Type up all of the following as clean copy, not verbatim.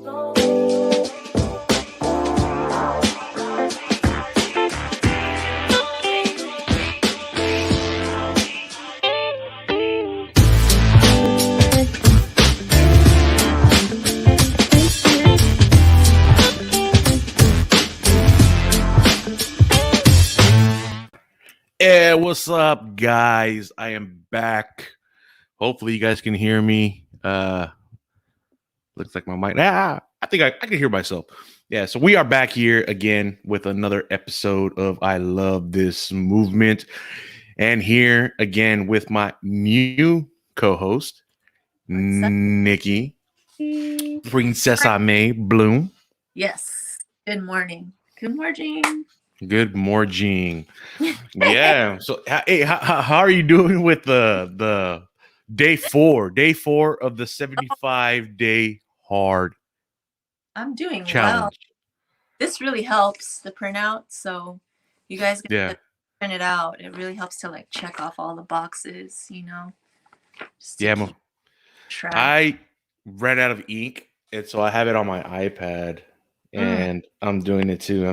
Yeah, what's up, guys? I am back. Hopefully, you guys can hear me. Looks like my mic. I think I can hear myself. Yeah, so we are back here again with another episode of I Love This Movement. And here again with my new co-host, Nikki, Princessa May Bloom. Yes. Good morning. Good morning. Good morning. Yeah. So, hey, how are you doing with the day four of the 75-day hard I'm doing challenge? well. This really helps the printout, so you guys get to print it out. It really helps to like check off all the boxes, just to keep track. I ran out of ink, and so I have it on my iPad, and I'm doing it too.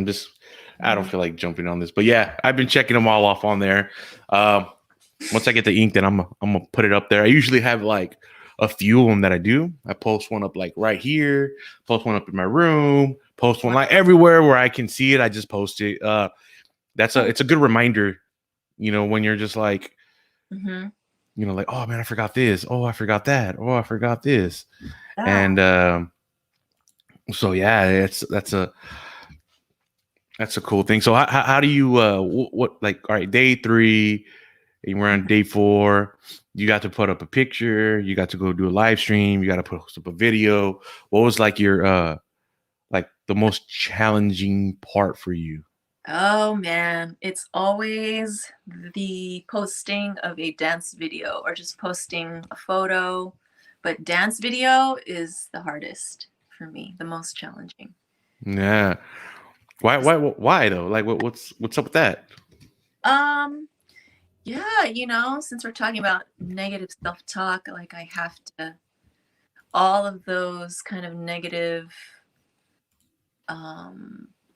I don't feel like jumping on this, but yeah, I've been checking them all off on there. Once I get the ink, then I'm gonna put it up there. I usually have like a few of them that I do. I post one up like right here, post one up in my room, post one like everywhere where I can see it. I just post it. It's a good reminder, when you're just like, like, oh man, I forgot this. Oh, I forgot that. Oh, I forgot this. And so yeah, that's a cool thing. So how do you what like, all right, day 3, and we're on day 4. You got to put up a picture, you got to go do a live stream, you got to post up a video. What was like your like the most challenging part for you? Oh man, it's always the posting of a dance video or just posting a photo. But dance video is the hardest for me, the most challenging. Yeah. Why though? Like what's up with that? Yeah, since we're talking about negative self-talk, like I have to, all of those kind of negative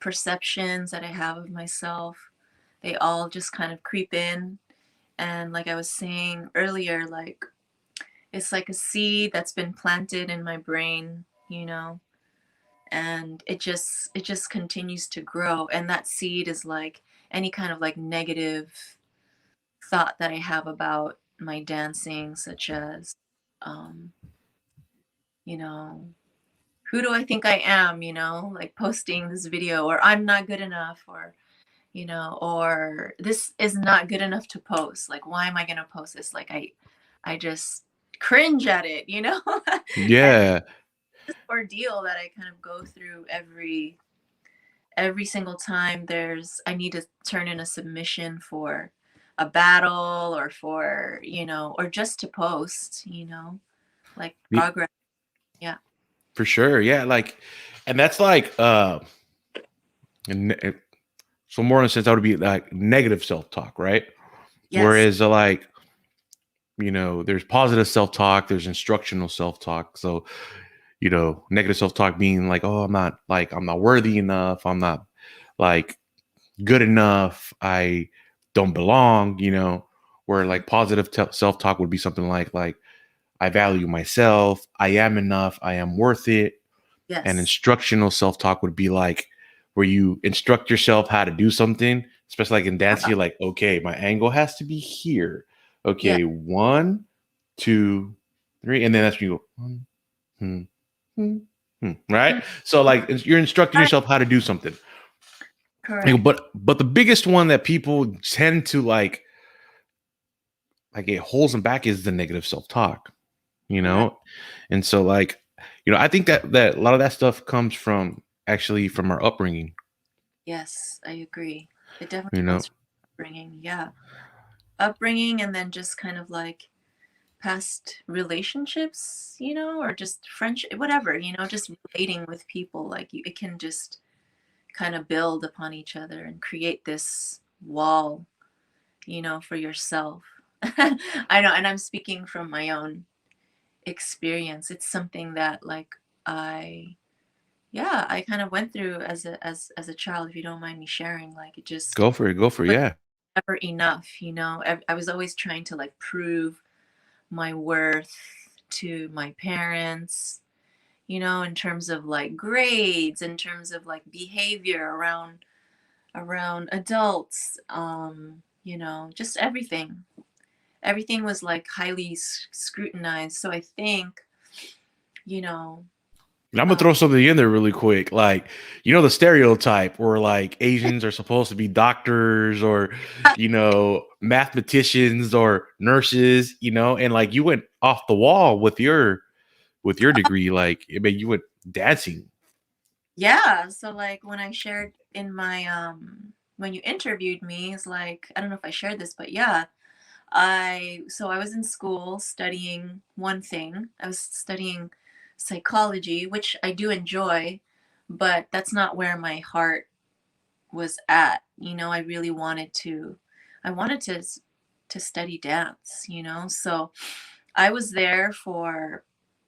perceptions that I have of myself, they all just kind of creep in. And like I was saying earlier, like it's like a seed that's been planted in my brain, and it just continues to grow. And that seed is like any kind of like negative thought that I have about my dancing, such as, you know, who do I think I am, like posting this video, or I'm not good enough, or, or this is not good enough to post. Like, why am I going to post this? Like, I just cringe at it, Yeah. This ordeal that I kind of go through every single time I need to turn in a submission for a battle or for, or just to post, like progress. Yeah. For sure. Yeah. Like, and that's like, so more in a sense, that would be like negative self-talk, right? Yes. Whereas like, there's positive self-talk, there's instructional self-talk. So, negative self-talk being like, oh, I'm not worthy enough. I'm not like good enough. I don't belong, where like positive self-talk would be something like I value myself. I am enough. I am worth it. Yes. And instructional self-talk would be like where you instruct yourself how to do something, especially like in dance. You're like, okay, my angle has to be here. Okay, 1, 2, 3, and then that's when you go, right? So like you're instructing yourself how to do something. Correct. But the biggest one that people tend to like it holds them back is the negative self-talk, and so like, I think that a lot of that stuff comes from our upbringing. Yes, I agree. It definitely comes from upbringing. Yeah. Upbringing, and then just kind of like past relationships, or just friendship, whatever, just relating with people. Like it can just kind of build upon each other and create this wall, for yourself. I know, and I'm speaking from my own experience. It's something that like I yeah, I kind of went through as a child, if you don't mind me sharing. Like, it just Go for it. Go for it. was Yeah. never enough, you know. I was always trying to like prove my worth to my parents, you know, in terms of like grades, in terms of like behavior around adults, you know, just everything. Everything was like highly scrutinized. So I think, you know, And I'm gonna uh, throw something in there really quick. Like, you know, the stereotype where like Asians are supposed to be doctors or, you know, mathematicians or nurses, you know, and like you went off the wall with your degree. Like, I mean, you went dancing. yeah. So like when I shared in my when you interviewed me, it's like, I don't know if I shared this, but yeah, I was in school studying one thing. I was studying psychology, which I do enjoy, but that's not where my heart was at. You know, I really wanted to I wanted to study dance, you know. So I was there for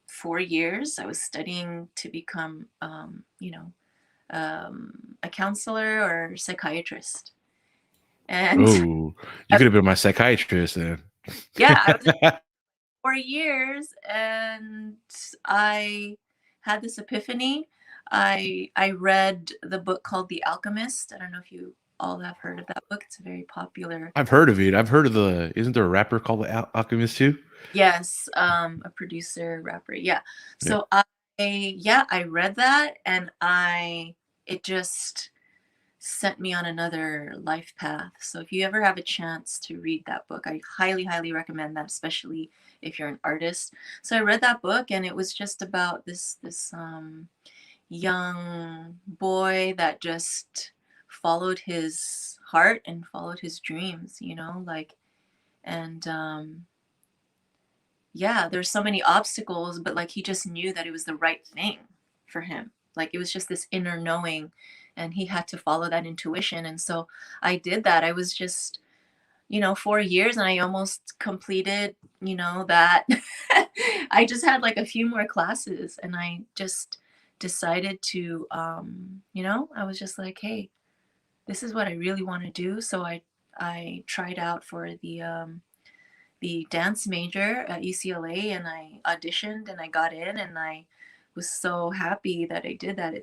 4 years. I was studying to become you know, a counselor or psychiatrist. And Oh, you could have been my psychiatrist then. yeah, I was 4 years, and I had this epiphany. I read the book called The Alchemist. I don't know if you all have heard of that book. It's a very popular. I've heard of it. I've heard of the. Isn't there a rapper called the Alchemist too? Yes, a producer, rapper. Yeah. Yeah. So I read that, and I it just sent me on another life path. So if you ever have a chance to read that book, I highly, highly recommend that, especially if you're an artist. So I read that book, and it was just about this young boy that just followed his heart and followed his dreams, you know, like, and yeah, there's so many obstacles, but like he just knew that it was the right thing for him. Like, it was just this inner knowing, and he had to follow that intuition. And so I did that. I was just, you know, 4 years, and I almost completed, you know, that. I just had like a few more classes, and I just decided to, you know, I was just like, hey, this is what I really want to do. So I tried out for the dance major at UCLA, and I auditioned, and I got in, and I was so happy that I did that.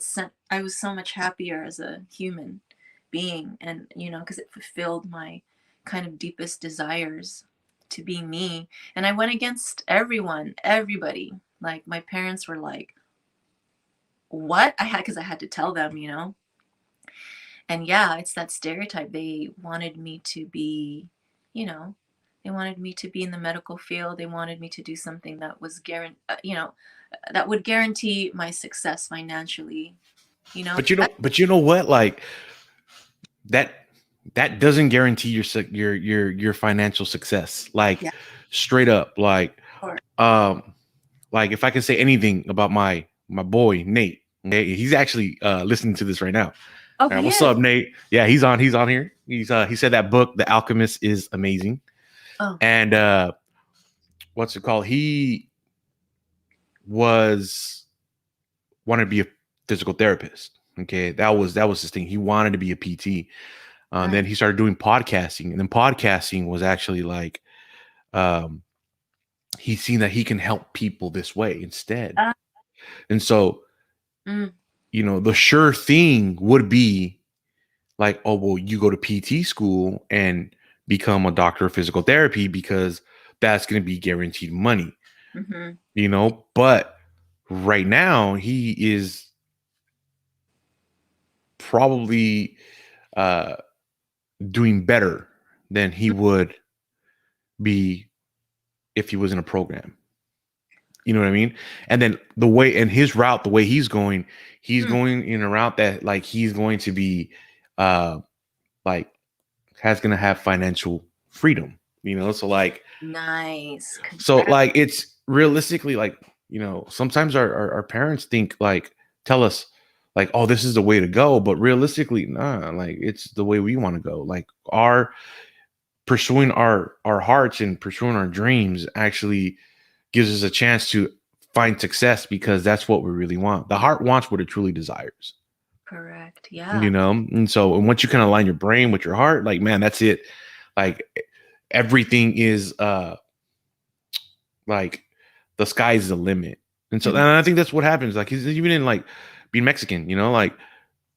I was so much happier as a human being, and you know, because it fulfilled my kind of deepest desires to be me. And I went against everybody. Like, my parents were like, what? Because I had to tell them, you know. And yeah, it's that stereotype. They wanted me to be, you know, they wanted me to be in the medical field. They wanted me to do something that was you know, that would guarantee my success financially. You know, But you know what? Like that that doesn't guarantee your financial success. Like yeah, straight up. or Like if I can say anything about my boy Nate, okay, he's actually listening to this right now. oh, All right, he what's is. up, Nate? Yeah, he's on here. He said that book, The Alchemist, is amazing. Oh, And what's it called? He was wanted to be a physical therapist. Okay, that was his thing. He wanted to be a PT. nice. Then he started doing podcasting, and then podcasting was actually like um, he's seen that he can help people this way instead. Uh, And so, mm, you know, the sure thing would be like, oh, well, you go to PT school and become a doctor of physical therapy because that's going to be guaranteed money, hmm you know. But right now, he is probably uh, doing better than he would be if he was in a program. You know what I mean? And then the way and his route, the way he's mm, going in a route that like he's going to be uh like has gonna have financial freedom, you know. So like nice. so Congrats. like it's realistically like, you know, sometimes our parents think like tell us like, oh, this is the way to go, but realistically, nah, like it's the way we want to go. Like our pursuing our hearts and pursuing our dreams actually gives us a chance to find success because that's what we really want. The heart wants what it truly desires. Correct. You Yeah. know, and so and once you kind of align your brain with your heart, like man, that's it. Like everything is like the sky's the limit. And so and I think that's what happens. Like even in like being Mexican, you know, like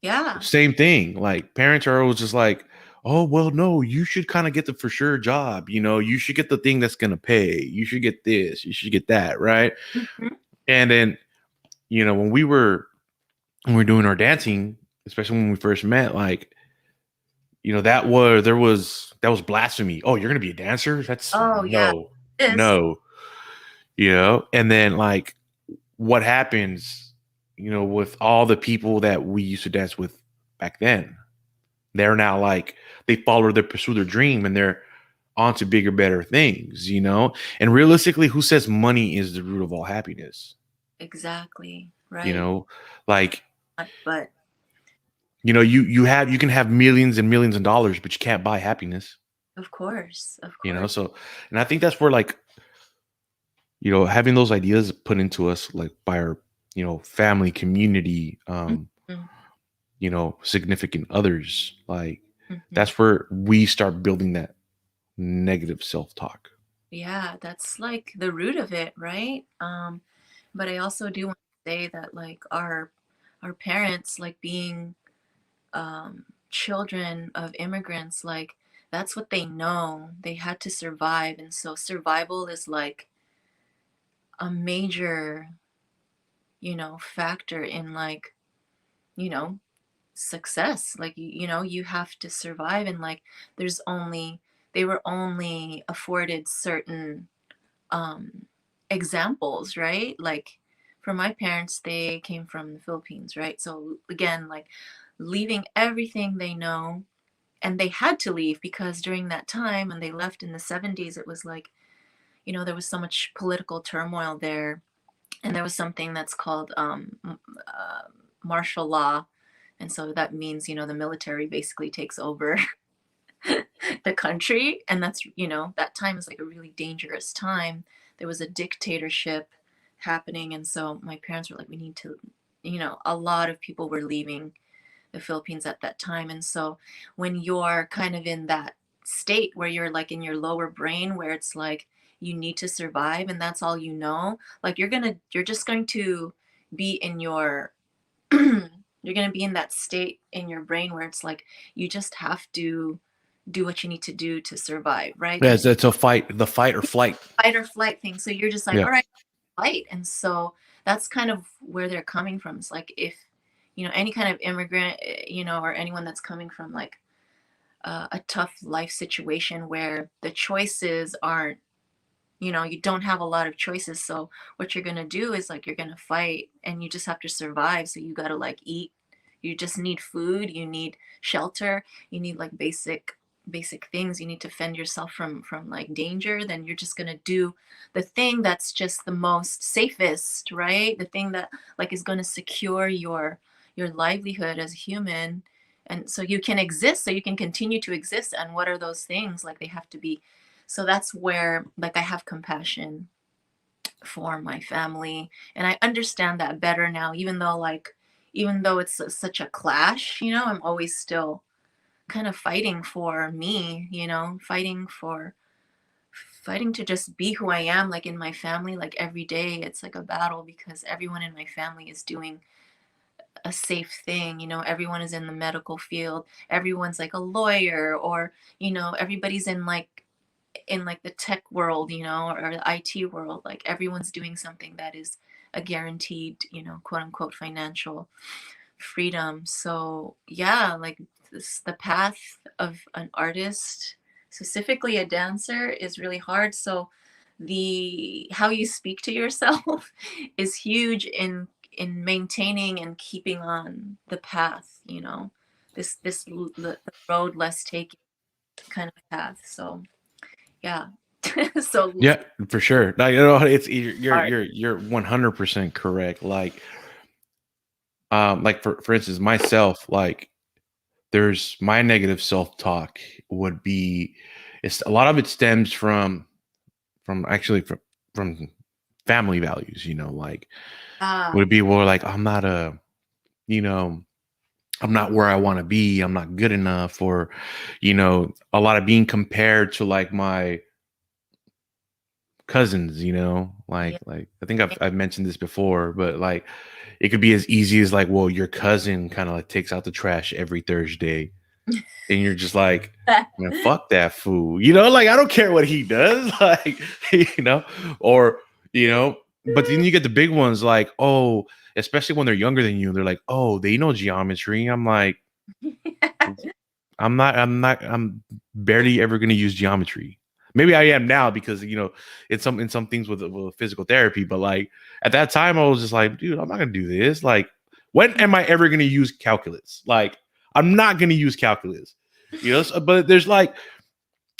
Yeah. same thing. Like parents are always just like, oh well, no, you should kind of get the for sure job. You know, you should get the thing that's gonna pay. You should get this. You should get that, right? Mhm. And then you know when we were doing our dancing, especially when we first met, like you know that was blasphemy. Oh, you're gonna be a dancer? That's Oh yeah. no, This. no, you know. And then like what happens, you know, with all the people that we used to dance with back then, they're now like they follow their pursue their dream and they're on to bigger, better things, you know. And realistically, who says money is the root of all happiness? Exactly. You Right. know, like But you know, you can have millions and millions of dollars, but you can't buy happiness. of course. Of You know, course. so and I think that's where like you know having those ideas put into us like by our you know family, community, Mhm. you know, significant others, like Mhm. that's where we start building that negative self-talk. Yeah, that's like the root of it, right? But I also do want to say that like our parents, like being children of immigrants, like that's what they know. They had to survive, and so survival is like a major, factor in like, you know, success. Like you have to survive, and like there's only they were only afforded certain um examples, right? Like for my parents, they came from the Philippines, right? So again, like leaving everything they know, and they had to leave because during that time when they left in the 70s, it was like, there was so much political turmoil there, and there was something that's called martial law. And so that means, the military basically takes over the country. And that's, that time is like a really dangerous time. There was a dictatorship happening. And so my parents were like, we need to, a lot of people were leaving the Philippines at that time. And so when you're kind of in that state where you're like in your lower brain, where it's like you need to survive and that's all you know, like you're just going to be in your, you're going to be in that state in your brain where it's like you just have to do what you need to do to survive, right? Yeah, There's it's a fight, the fight or flight. fight or flight thing. So you're just like, Yeah. all right, fight. And so that's kind of where they're coming from. It's like if, any kind of immigrant, or anyone that's coming from like a tough life situation where the choices aren't, you don't have a lot of choices. So what you're going to do is like you're going to fight and you just have to survive. So you got to like eat. You just need food, you need shelter, you need like basic things. You need to fend yourself from like danger. Then you're just going to do the thing that's just the most safest, right? The thing that like is going to secure your livelihood as a human, and so you can exist, so you can continue to exist. And what are those things? Like they have to be. So that's where like I have compassion for my family, and I understand that better now, even though it's such a clash, I'm always still kind of fighting for me, fighting to just be who I am, like in my family. Like every day it's like a battle because everyone in my family is doing a safe thing. Everyone is in the medical field, everyone's like a lawyer, or everybody's in like the tech world, or the IT world. Like everyone's doing something that is a guaranteed, quote unquote financial freedom. So yeah, like the path of an artist, specifically a dancer, is really hard. So the how you speak to yourself is huge in maintaining and keeping on the path, the road less taken kind of path. So yeah. So Yeah, for sure. Like, you know, it's you're hard. you're you're 100% correct. Like for instance, myself, like there's my negative self-talk would be it's a lot of it stems from actually from family values, you know, like Ah, would it be more like I'm not you know, I'm not where I want to be, I'm not good enough, or, you know, a lot of being compared to like my cousins, you know, yeah. like I think I've mentioned this before, but like it could be as easy as like, well, your cousin kind of like takes out the trash every Thursday, and you're just like, man, fuck that fool, you know, like I don't care what he does, like, you know, or, you know, but then you get the big ones like, oh, especially when they're younger than you, they're like, oh, they know geometry. I'm like, I'm barely ever going to use geometry. Maybe I am now because, you know, it's in some things with physical therapy, but like at that time I was just like, dude, I'm not going to do this. Like, when am I ever going to use calculus? Like, I'm not going to use calculus, you know, but there's like,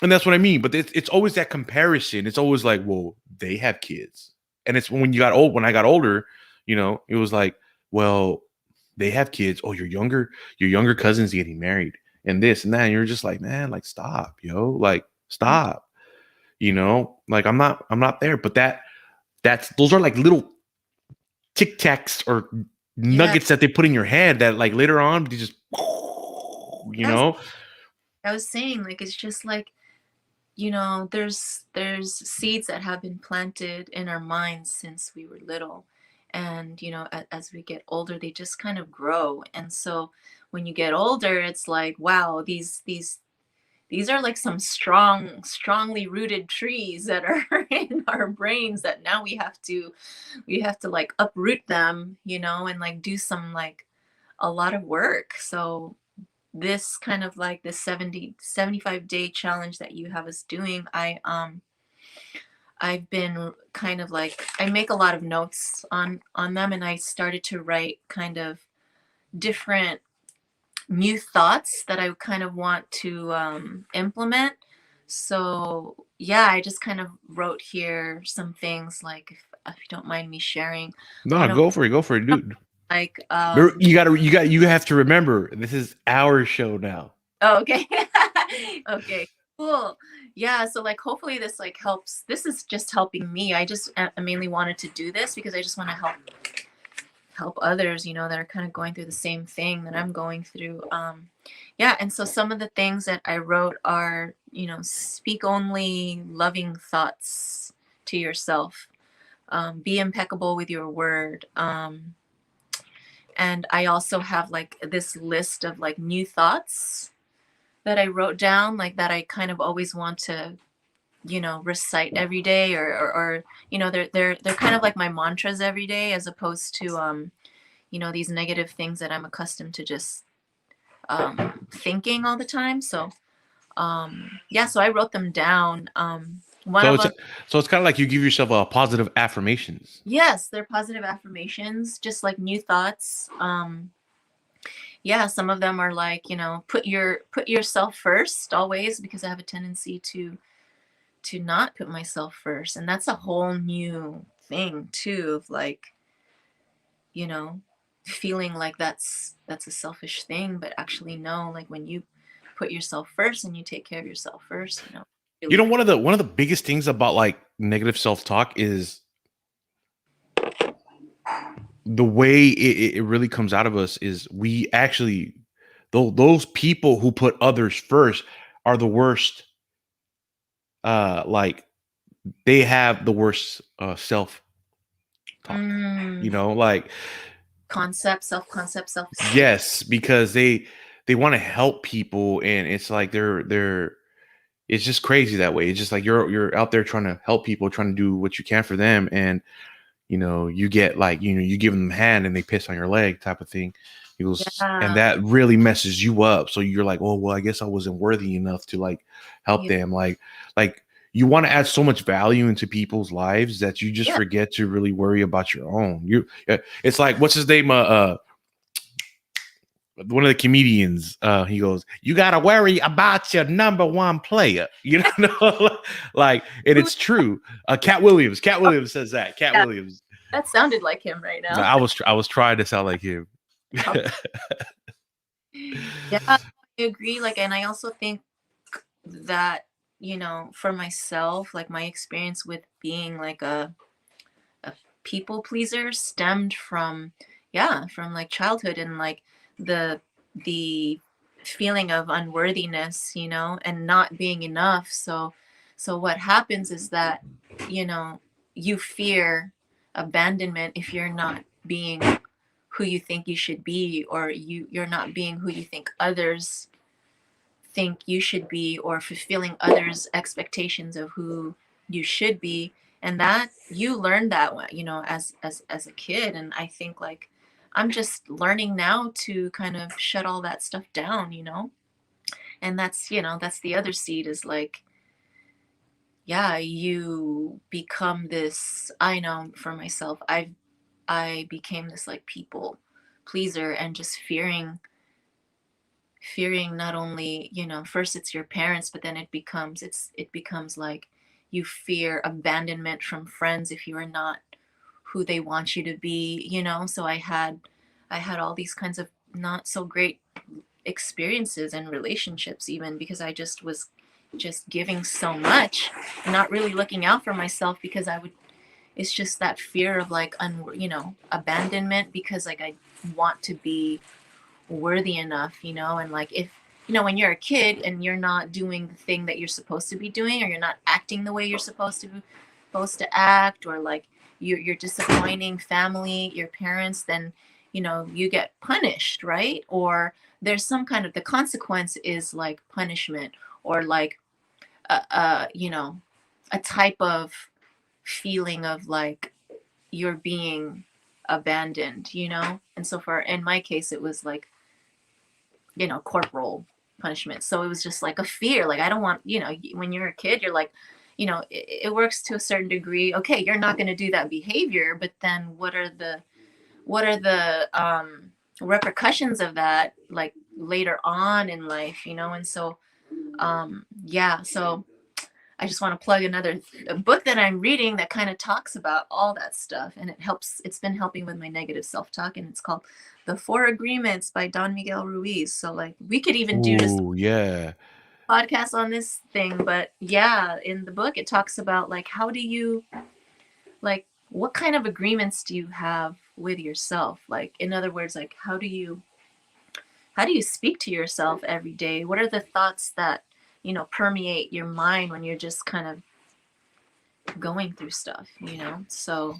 and that's what I mean. But it's always that comparison. It's always like, well, they have kids. And it's when I got older, you know, it was like, well, they have kids. Oh, your younger cousin's getting married and this and that. And you're just like, man, like stop, yo, like stop. You know, like I'm not there. But those are like little tic tacs or Yeah, nuggets that they put in your head that like later on they just, you that was, know. I was saying, like, it's just like, there's seeds that have been planted in our minds since we were little, and as we get older, they just kind of grow. And so when you get older, it's like, wow, these are like some strongly rooted trees that are in our brains, that now we have to like uproot them, and like do some, like, a lot of work. So this kind of like the 75-day challenge that you have us doing, I've been kind of like, I make a lot of notes on them, and I started to write kind of different new thoughts that I kind of want to implement. So yeah, I just kind of wrote here some things, like, if you don't mind me sharing. No, One of, go for it, dude. like, You have to remember this is our show now. oh, okay. Okay, cool. Yeah, so like hopefully this like helps. This is just helping me. I mainly wanted to do this because I just want to help others, that are kind of going through the same thing that I'm going through. Yeah, and so some of the things that I wrote are, speak only loving thoughts to yourself. Be impeccable with your word. And I also have like this list of like new thoughts that I wrote down, like that I kind of always want to, recite every day, or they're kind of like my mantras every day, as opposed to these negative things that I'm accustomed to just thinking all the time. So yeah, so I wrote them down. One So of it's them, so it's kind of like you give yourself a positive affirmations. yes, they're positive affirmations, just like new thoughts. Yeah, some of them are like, put yourself first always, because I have a tendency to not put myself first, and that's a whole new thing too, of like, you know feeling like that's a selfish thing, but actually no, like when you put yourself first and you take care of yourself first, You really. know, one of the biggest things about like negative self talk is the way it really comes out of us is we actually those people who put others first are the worst. Like they have the worst self talk. You mm, know, like Self-concept, self-esteem. yes, because they want to help people, and it's like they're it's just crazy that way. It's just like you're out there trying to help people, trying to do what you can for them, and you know you get like you give them a hand and they piss on your leg type of thing. He goes, and Yeah, that really messes you up. So you're like, oh well, I guess I wasn't worthy enough to like help yeah, them. Like you want to add so much value into people's lives that you just yeah, forget to really worry about your own. It's like what's his name? One of the comedians, he goes, "You gotta worry about your number one player." You know, like, and Who- it's true. Cat Williams. Cat oh, Williams says that. Cat yeah, Williams. that sounded like him right now. I was trying to sound like him. Yeah, I agree. Like, and I also think that, for myself, like my experience with being like a people pleaser stemmed from, yeah, from like childhood, and like the feeling of unworthiness, you know, and not being enough. So what happens is that, you know, you fear abandonment if you're not being who you think you should be, or you're not being who you think others think you should be, or fulfilling others' expectations of who you should be. And that you learn that, you know, as a kid. And I think like I'm just learning now to kind of shut all that stuff down, you know. And that's, you know, that's the other seed, is like, yeah, you become this. I know for myself, I became this like people pleaser, and just fearing not only, you know, first it's your parents, but then it becomes like you fear abandonment from friends if you are not who they want you to be, you know. So I had all these kinds of not so great experiences and relationships, even because I just was just giving so much, not really looking out for myself, because I would, it's just that fear of like you know, abandonment, because like I want to be worthy enough, you know. And like, if, you know, when you're a kid and you're not doing the thing that you're supposed to be doing, or you're not acting the way you're supposed to act, or like you're disappointing family, your parents, then, you know, you get punished, right? Or there's some kind of, the consequence is like punishment, or like you know, a type of feeling of like you're being abandoned, you know. And so for, in my case, it was like, you know, corporal punishment. So it was just like a fear, like I don't want, you know, when you're a kid, you're like, you know, it works to a certain degree. Okay, you're not going to do that behavior, but then what are the repercussions of that, like later on in life, you know. And so yeah, so I just want to plug another a book that I'm reading that kind of talks about all that stuff, and it's been helping with my negative self-talk, and it's called The Four Agreements by Don Miguel Ruiz. So like we could even do just Ooh, yeah. podcast on this thing, but yeah, in the book it talks about like, how do you, like, what kind of agreements do you have with yourself? Like, in other words, like how do you speak to yourself every day? What are the thoughts that, you know, permeate your mind when you're just kind of going through stuff, you know? So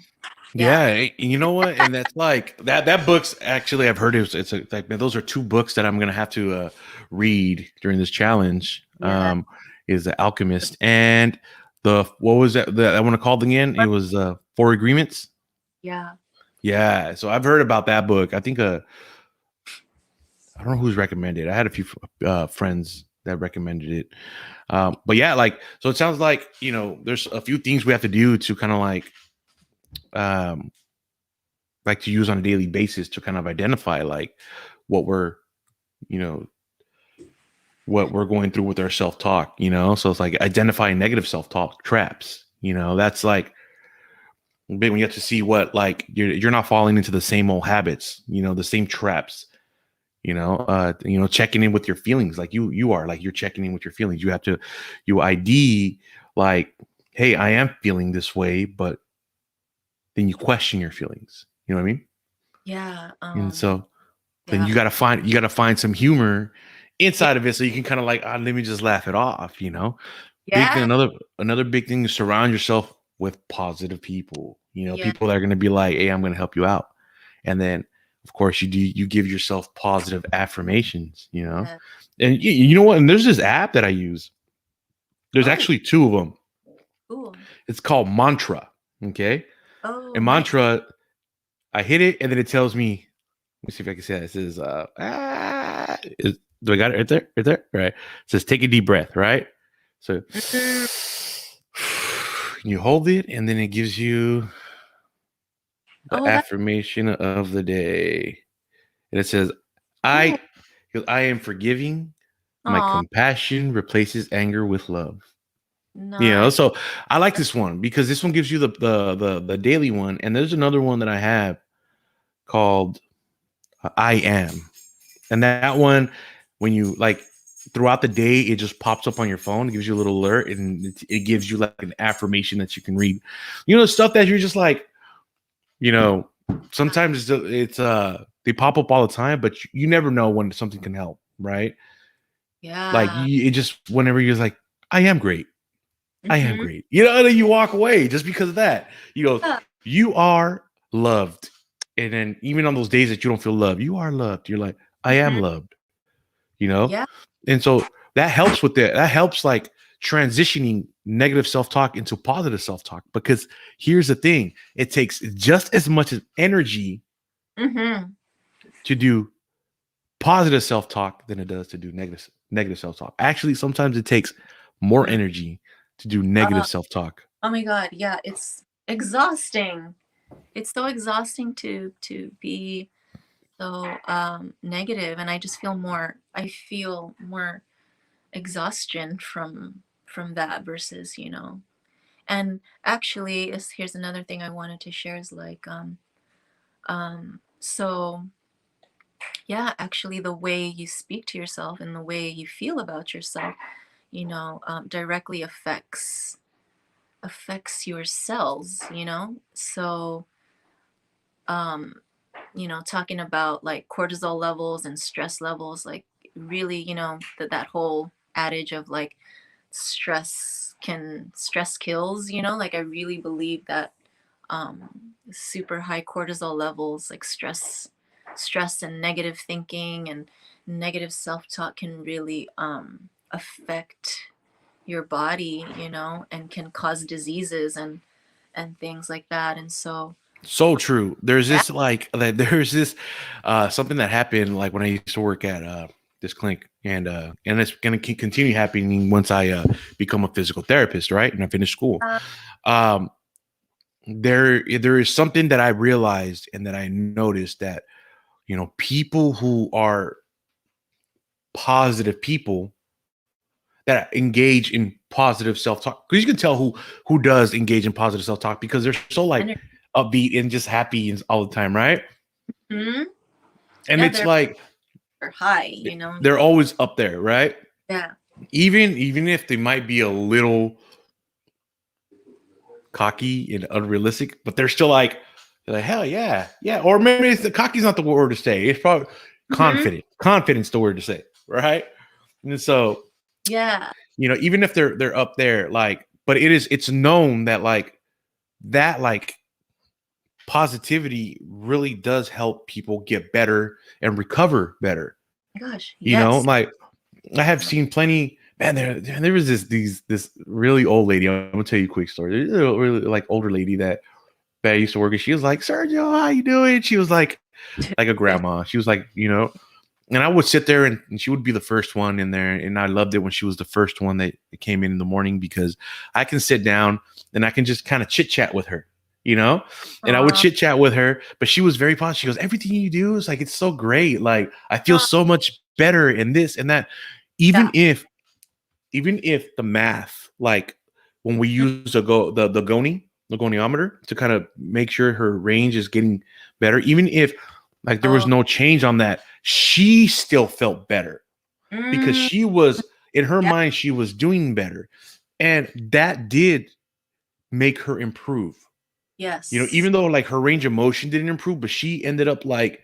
yeah. Yeah, you know what? And that's like that book's actually, I've heard it's like, man, those are two books that I'm gonna have to read during this challenge. Yeah. Is The Alchemist and the, what was that? I want to call it again. It was Four Agreements. Yeah. Yeah, so I've heard about that book. I think I don't know who's recommended. I had a few friends that recommended it. But yeah, like, so it sounds like, you know, there's a few things we have to do to kind of um like to use on a daily basis to kind of identify like what we're, you know, what we're going through with our self-talk, you know. So it's like identifying negative self-talk traps, you know. That's like big, when you have to see what, like, you're not falling into the same old habits, you know, the same traps, you know, checking in with your feelings, like you are, like, you're checking in with your feelings. You have to, you ID, like, hey, I am feeling this way, but then you question your feelings, you know what I mean? Yeah. And so then Yeah. you gotta find some humor Yeah. inside of it, so you can kind of like, let me just laugh it off, you know. Big thing, Yeah. another big thing is surround yourself with positive people, you know, Yeah. people that are going to be like, hey, I'm going to help you out. And then of course you give yourself positive affirmations, you know. Yeah. And you know what, and there's this app that I use. There's Oh, actually two of them. cool. It's called Mantra. Okay. Oh, And nice. Mantra, I hit it and then it tells me, let me see if I can say that. It says do I got it right there? Right there? Right. It says take a deep breath, right? So Mhm. you hold it and then it gives you the Oh, that's affirmation of the day. And it says, cool. I I am forgiving. My Aw, compassion replaces anger with love. You know, nice. so I like this one because this one gives you the daily one. And there's another one that I have called I am. And that one, when you like throughout the day, it just pops up on your phone. It gives you a little alert and it gives you like an affirmation that you can read. You know, stuff that you're just like, you know, sometimes it's they pop up all the time, but you never know when something can help, right? Like Yeah. it just whenever you're like, I am great. I am Mm-hmm. great. You know, and then you walk away just because of that. You go, Yeah. you are loved. And then even on those days that you don't feel loved, you are loved. You're like, I am Mm-hmm. loved, you know? Yeah. And so that helps with that. That helps like transitioning negative self-talk into positive self-talk. Because here's the thing, it takes just as much as energy Mm-hmm. to do positive self-talk than it does to do negative self-talk. Actually, sometimes it takes more Mm. energy to do negative self-talk. Oh my God. Yeah. It's exhausting. It's so exhausting to be so negative, and I feel more exhaustion from that versus, and actually here's another thing I wanted to share is like so yeah, actually the way you speak to yourself and the way you feel about yourself, directly affects your cells, so um talking about like cortisol levels and stress levels, like really, that whole adage of like stress kills, like I really believe that super high cortisol levels, like stress and negative thinking and negative self-talk can really affect your body, and can cause diseases and things like that. And so So true. There's yeah. this like that. There's this something that happened like when I used to work at this clinic, and it's gonna keep continue happening once I become a physical therapist, right? And I finish school. uh, Um, there is something that I realized and that I noticed that people who are positive people that engage in positive self-talk, because you can tell who does engage in positive self-talk because they're so like energy. upbeat and just happy and all the time, right? Mhm. And Yeah, it's like they're high, they're always up there, right? yeah. Even if they might be a little cocky and unrealistic, but they're still like, they're like, hell yeah, yeah. Or maybe it's the cocky's not the word to say. It's probably Hmm. confident. Confidence the word to say, right? And so, Yeah. even if they're up there, like, but it's known that like positivity really does help people get better and recover better. Gosh, You know, yes. like I have seen plenty. Man, there was this really old lady. I'm gonna tell you a quick story. There's a really like older lady that I used to work with. She was like, Sergio, how you doing? She was like a grandma. She was like, and I would sit there and she would be the first one in there. And I loved it when she was the first one that came in the morning because I can sit down and I can just kind of chit chat with her, and I would Aw. chit chat with her, but she was very positive. She goes, everything you do is like, it's so great. Like, I feel Aw. so much better in this and that. Even Yeah. if, even if the math, like when we use the goniometer to kind of make sure her range is getting better, even if like there was Oh. no change on that, she still felt better because Mm, she was in her yeah. mind, she was doing better. And that did make her improve. Yes. Even though like her range of motion didn't improve, but she ended up like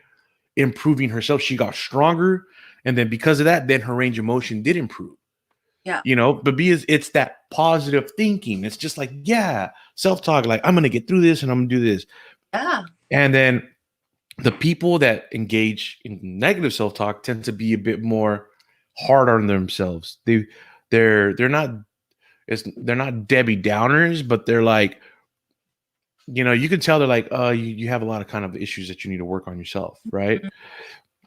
improving herself. She got stronger. And then because of that, then her range of motion did improve. Yeah. But because it's that positive thinking. It's just like, yeah, self-talk, like I'm gonna get through this and I'm gonna do this. Yeah. And then the people that engage in negative self-talk tend to be a bit more hard on themselves. They're not they're not Debbie Downers, but they're like, you can tell they're like, you have a lot of kind of issues that you need to work on yourself, right? Mhm.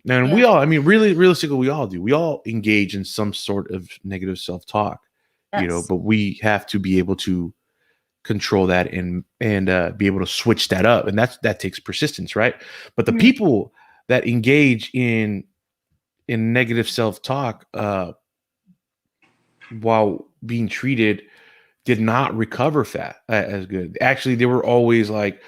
And Yeah. we all, I mean, really, realistically, we all do. We all engage in some sort of negative self-talk, Yes. but we have to be able to control that and be able to switch that up, and that takes persistence, right? But the Mhm. people that engage in negative self-talk while being treated did not recover fat as good. Actually, they were always like,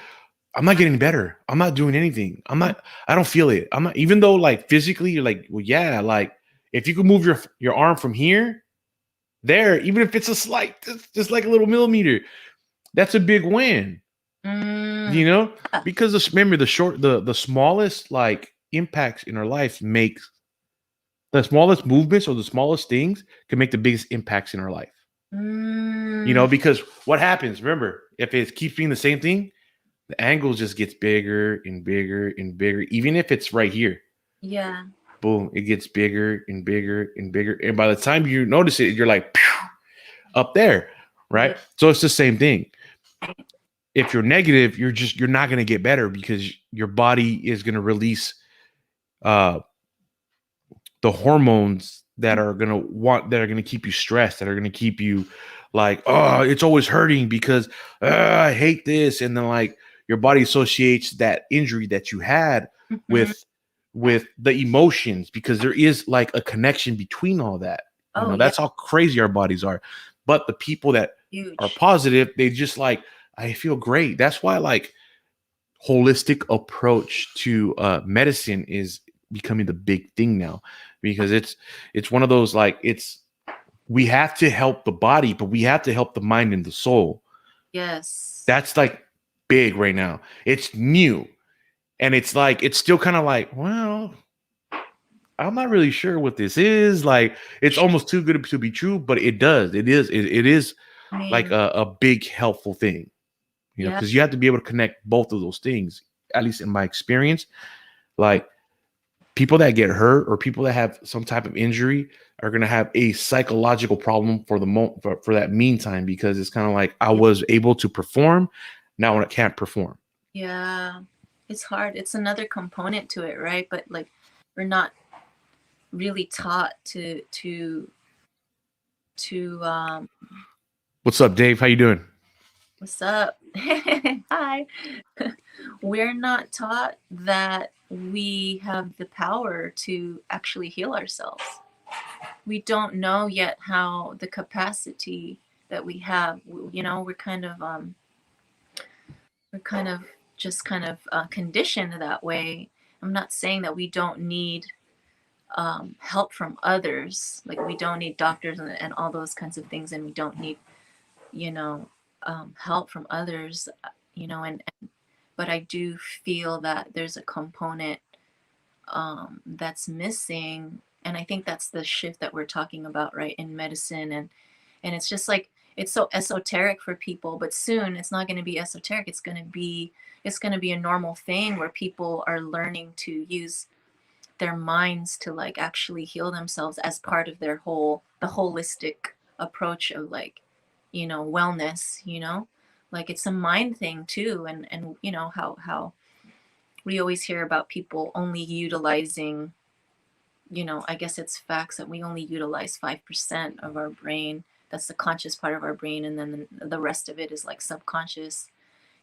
I'm not getting better. I'm not doing anything. I don't feel it. I'm not, even though like physically you're like, well, yeah, like if you can move your arm from here, there, even if it's a slight, just like a little millimeter, that's a big win. You know, Yeah. because remember the smallest like impacts in our life makes the smallest movements or the smallest things can make the biggest impacts in our life. You know, because what happens, remember, if it keeps being the same thing, the angle just gets bigger and bigger and bigger, even if it's right here. Yeah. Boom, it gets bigger and bigger and bigger. And by the time you notice it, you're like up there, right? Yeah. So it's the same thing. If you're negative, you're not going to get better because your body is going to release uh the hormones that are going to keep you stressed, that are going to keep you like, oh, it's always hurting because I hate this. And then like your body associates that injury that you had Mm-hmm. with the emotions, because there is like a connection between all that. You Oh know, yeah. that's how crazy our bodies are. But the people that are Huge. positive, they just like, I feel great. That's why like holistic approach to medicine is becoming the big thing now, because it's one of those like, it's we have to help the body, but we have to help the mind and the soul. Yes. That's like big right now. It's new, and it's like it's still kind of like, well, I'm not really sure what this is. Like it's almost too good to be true, but it is I like mean, a big helpful thing, you know, yeah. because you have to be able to connect both of those things. At least in my experience, like people that get hurt or people that have some type of injury are going to have a psychological problem for for that meantime, because it's kind of like, I Yeah. was able to perform, now I can't perform. Yeah. It's hard. It's another component to it, right? But like we're not really taught to What's up, Dave? How you doing? what's up? Hi. We're not taught that we have the power to actually heal ourselves. We don't know yet how the capacity that we have, you know, we're kind of just kind of conditioned that way. I'm not saying that we don't need help from others, like we don't need doctors and all those kinds of things, and we don't need, you know, help from others, you know, and but I do feel that there's a component that's missing, and I think that's the shift that we're talking about, right, in medicine. And it's just like it's so esoteric for people, but soon it's not going to be esoteric. It's going to be a normal thing where people are learning to use their minds to like actually heal themselves as part of the holistic approach of like, you know, wellness, you know, like it's a mind thing too. And you know how we always hear about people only utilizing, you know, I guess it's facts that we only utilize 5% of our brain. That's the conscious part of our brain, and then the rest of it is like subconscious,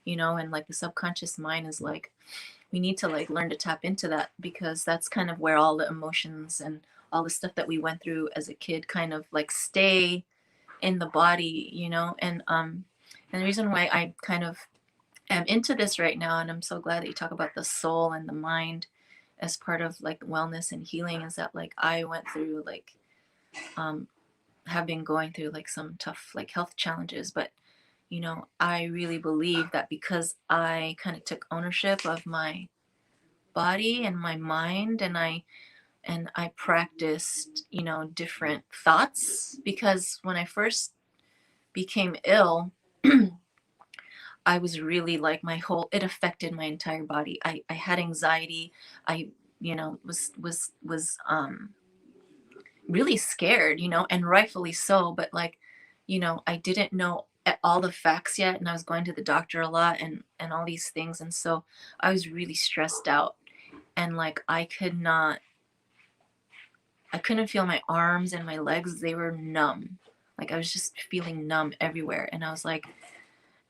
you know. And like the subconscious mind is like, we need to like learn to tap into that, because that's kind of where all the emotions and all the stuff that we went through as a kid kind of like stay in the body, you know. And the reason why I kind of am into this right now, and I'm so glad that you talk about the soul and the mind as part of like wellness and healing, is that like I went through like um have been going through like some tough like health challenges. But you know, I really believe that because I kind of took ownership of my body and my mind, and I practiced, you know, different thoughts, because when I first became ill, I was really like it affected my entire body. I had anxiety. I, you know, was really scared, you know, and rightfully so. But like, you know, I didn't know all the facts yet, and I was going to the doctor a lot, and all these things. And so I was really stressed out, and like I couldn't feel my arms and my legs. They were numb. Like I was just feeling numb everywhere. And I was like,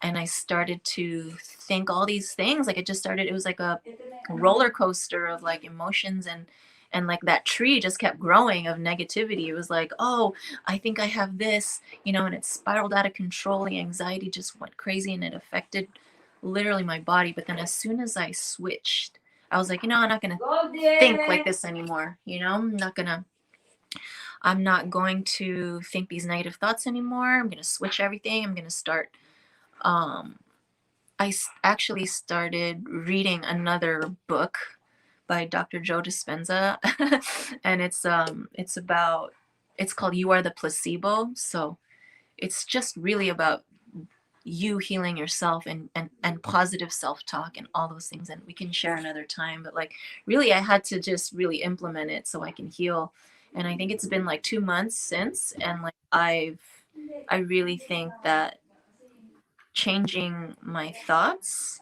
and I started to think all these things. Like it was like a roller coaster of like emotions, and like that tree just kept growing of negativity. It was like, oh, I think I have this, you know, and it spiraled out of control. The anxiety just went crazy, and it affected literally my body. But then as soon as I switched, I was like, you know, I'm not going to think like this anymore. You know, I'm not going to think these negative thoughts anymore. I'm going to switch everything. I'm going to start um actually started reading another book by Dr. Joe Dispenza, and it's called You Are the Placebo. So it's just really about you healing yourself and positive self-talk and all those things, and we can share another time, but like really I had to just really implement it so I can heal. And I think it's been like 2 months since, and like I really think that changing my thoughts,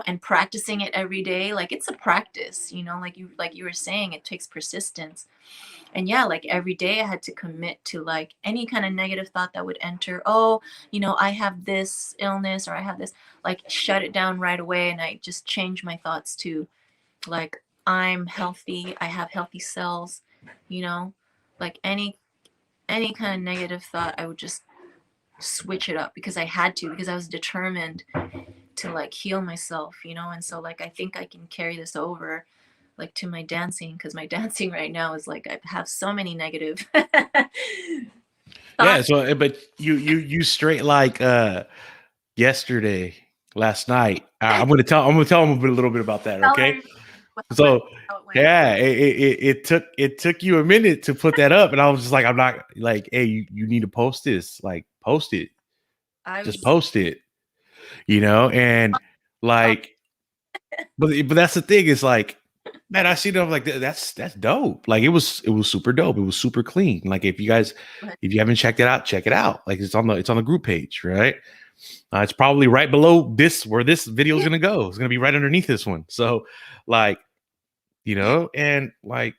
and practicing it every day, like it's a practice, like you were saying, it takes persistence. And yeah, like every day I had to commit to like any kind of negative thought that would enter. Oh, I have this illness, or I have this, like shut it down right away. And I just change my thoughts to like, I'm healthy, I have healthy cells, you know, like any kind of negative thought, I would just switch it up because I had to, because I was determined to like heal myself, and so like I think I can carry this over like to my dancing, because my dancing right now is like I have so many negative Yeah. thoughts. So, but you straight like yesterday, last night. I'm gonna tell them a little bit about that. Tell Okay. her So how it went. yeah, it took you a minute to put that up, and I was just like, I'm not like, hey, you need to post this, like post it, I just was post it, and oh, like, but that's the thing is like, man, I see them like that's dope. Like it was super dope. It was super clean. Like if you haven't checked it out, check it out. Like it's on the group page, right? It's probably right below this where this video is yeah, gonna go. It's gonna be right underneath this one. So like, and like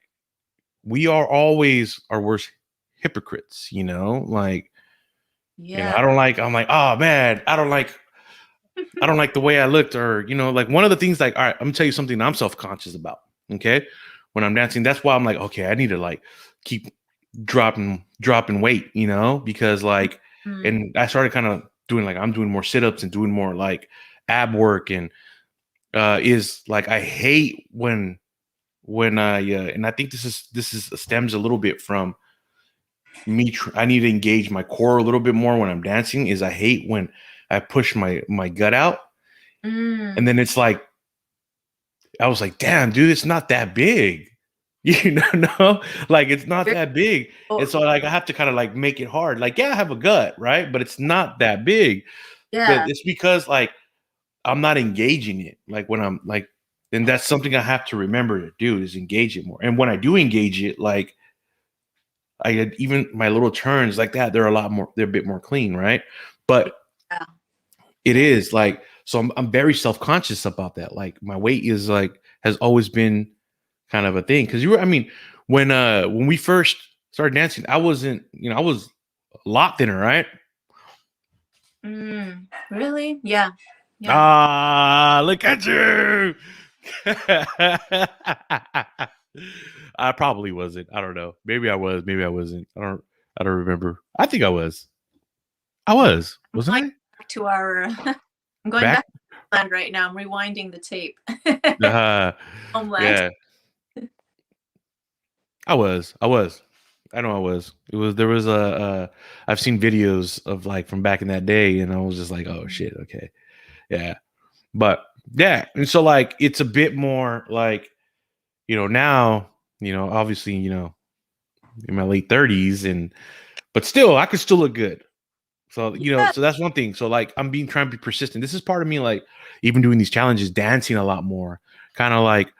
we are always our worst hypocrites, like, yeah, I'm like, oh man, I don't like the way I looked, or like one of the things, like, all right, I'm gonna tell you something I'm self-conscious about. Okay. When I'm dancing, that's why I'm like, okay, I need to like keep dropping weight, because like, mm, and I started kind of doing like, I'm doing more sit-ups and doing more like ab work, and is like, I hate when I and I think this is stems a little bit from me. I need to engage my core a little bit more when I'm dancing. Is I hate when I push my gut out, and mm, then it's like I was like, damn, dude, it's not that big. No, like it's not very- that big. And oh, so like I have to kind of like make it hard. Like, yeah, I have a gut, right? But it's not that big. But yeah, it's because like I'm not engaging it. Like when I'm like, and that's something I have to remember to do is engage it more. And when I do engage it, like I had even my little turns like that, they're a bit more clean, right? But yeah, it yeah. is like, so I'm very self-conscious about that. Like my weight is like has always been kind of a thing. Cause I mean, when we first started dancing, I wasn't, I was a lot thinner, right? Really? Yeah, yeah. Ah, look at you. I probably wasn't. I don't know. Maybe I was. Maybe I wasn't. I don't remember. I think I was. I was. I'm Wasn't going I? back to our. I'm going Back. back to land right now. I'm rewinding the tape. Uh, Homeland. yeah. I was. I was. I know I was. It was. There was I've seen videos of like from back in that day, and I was just like, oh shit. Okay. Yeah. But yeah, and so like it's a bit more like, now, obviously, in my late 30s, and but still I could still look good. So, Yeah, so that's one thing. So like I'm being trying to be persistent. This is part of me like even doing these challenges, dancing a lot more, kind of like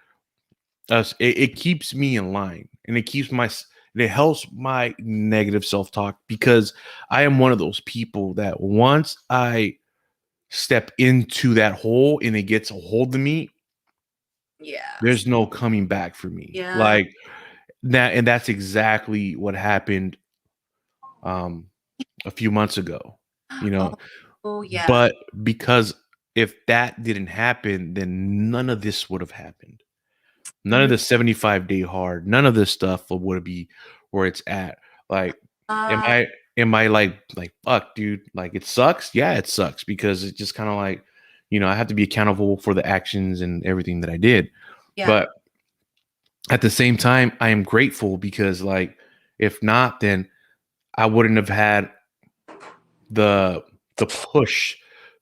us. It keeps me in line, and it helps my negative self-talk, because I am one of those people that once I step into that hole and it gets a hold of me, yeah, there's no coming back for me. yeah. Like that, and that's exactly what happened um a few months ago, you Oh, know. oh, yeah. But because if that didn't happen, then none of this would have happened. None of Mm, the 75-day hard, none of this stuff would be where it's at. Like, am uh, I am I like fuck, dude? Like it sucks. Yeah, it sucks because it's just kind of like, I have to be accountable for the actions and everything that I did. yeah. But at the same time, I am grateful because like if not, then I wouldn't have had the push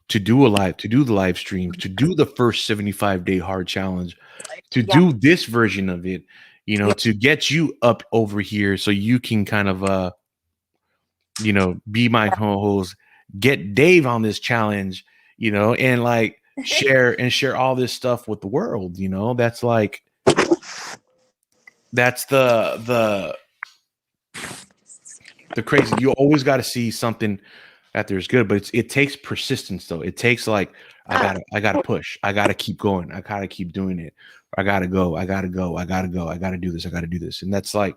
to do the live streams, to do the first 75-day hard challenge, to Yeah. do this version of it, Yeah. to get you up over here so you can kind of be my co-host, get Dave on this challenge, and like share all this stuff with the world, that's like that's the crazy. You always got to see something that there's good, but it takes persistence though. It takes like I gotta push, I gotta keep going, I gotta keep doing it, I gotta go, I gotta go, I gotta go, I gotta do this, I gotta do this. And that's like,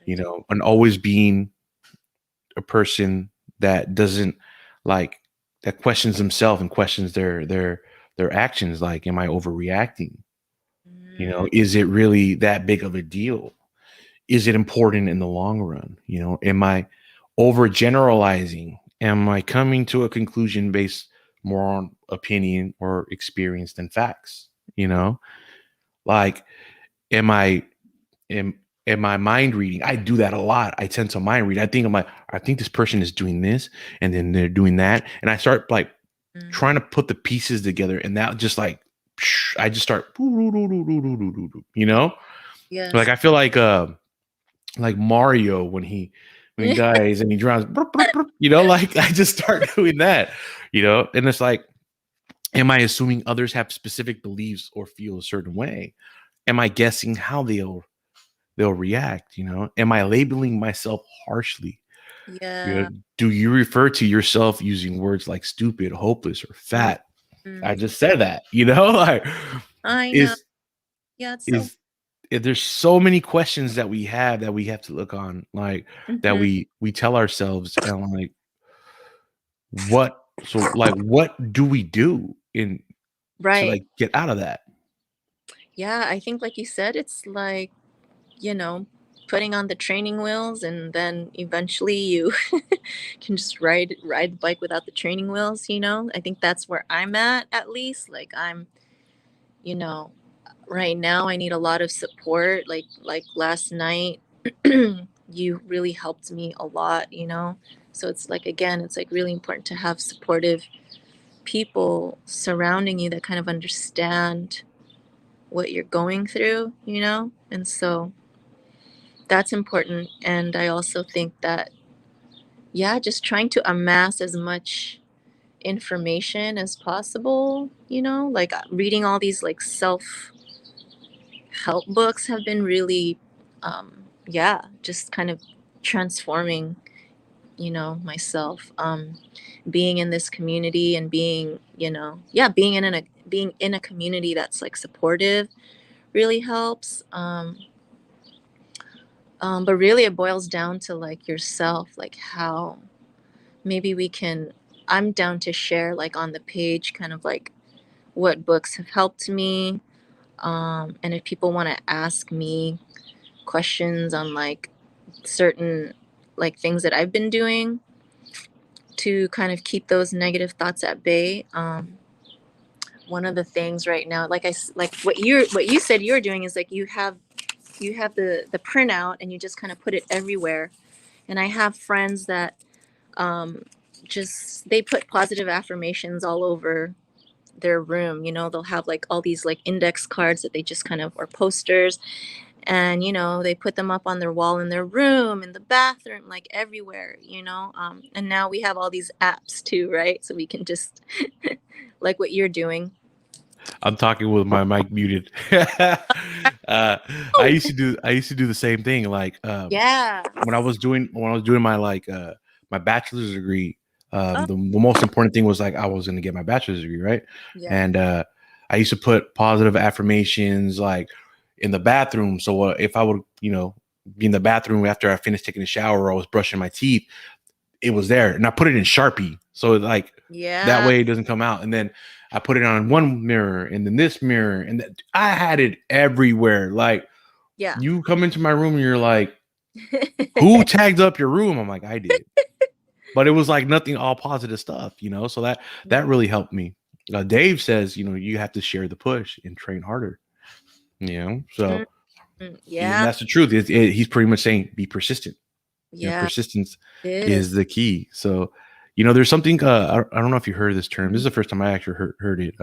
and always being a person that doesn't like that questions themselves and questions their actions. Like, am I overreacting? Is it really that big of a deal? Is it important in the long run? Am I overgeneralizing? Am I coming to a conclusion based more on opinion or experience than facts? Like, am I am I mind reading? I do that a lot. I tend to mind read. I think this person is doing this, and then they're doing that, and I start like trying to put the pieces together, and that just like I just start, Yes. like I feel like Mario when he dies and he drowns, like I just start doing that, and it's like, am I assuming others have specific beliefs or feel a certain way? Am I guessing how they'll react? Am I labeling myself harshly? Yeah. Do you refer to yourself using words like stupid, hopeless, or fat? I just said that, like I know. Yeah, it's so there's so many questions that we have to look on, like that we tell ourselves, and like what do we do to like get out of that? Yeah, I think like you said, it's like, putting on the training wheels, and then eventually you can just ride the bike without the training wheels. I think that's where I'm at least. Like I'm, you know, right now I need a lot of support. Like last night, you really helped me a lot. So it's like, again, it's like really important to have supportive people surrounding you that kind of understand what you're going through. And so that's important. And I also think that, yeah, just trying to amass as much information as possible. Like reading all these like self help books have been really, yeah, just kind of transforming, myself. Being in this community and yeah, being in a community that's like supportive really helps. But really, it boils down to like yourself, like how maybe I'm down to share like on the page kind of like what books have helped me. And if people want to ask me questions on like certain like things that I've been doing to kind of keep those negative thoughts at bay. One of the things right now, like what you said you're doing is like you have the printout and you just kind of put it everywhere. And I have friends that just they put positive affirmations all over their room. They'll have like all these like index cards that they just kind of, or posters, and they put them up on their wall in their room, in the bathroom, like everywhere. And now we have all these apps too, right? So we can just like what you're doing. I'm talking with my mic muted. I used to do the same thing. Like, Yeah. when I was doing my like my bachelor's degree, Oh, the most important thing was like I was going to get my bachelor's degree, right? yeah. And I used to put positive affirmations like in the bathroom. So if I would, be in the bathroom after I finished taking a shower or I was brushing my teeth, it was there, and I put it in Sharpie, so like that Yeah. way it doesn't come out. And then I put it on one mirror, and then this mirror, and I had it everywhere. Like, Yeah. you come into my room and you're like, who tagged up your room? I'm like, I did. But it was like nothing, all positive stuff, so that really helped me. Dave says, you have to share the push and train harder, so and Yeah. that's the truth. He's pretty much saying be persistent. Yeah. Persistence It is. is the key. So there's something. I don't know if you heard of this term. This is the first time I actually heard it.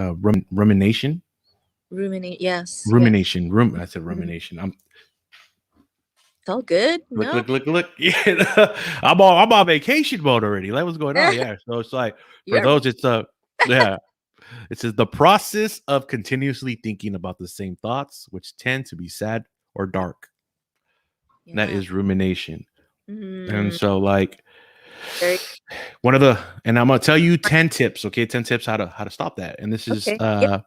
Rumination. Ruminate. Yes. Yeah. Rumination. I said rumination. I'm It's all good. look, No. look, look, look. Yeah, I'm on vacation mode already. Like, what's going on? Yeah. So it's like for You're those, it's yeah. It says the process of continuously thinking about the same thoughts, which tend to be sad or dark. That yeah. is rumination. And Mm, so, like, very and I'm gonna tell you 10 tips. Okay, 10 tips how to stop that. And this is okay. Yep.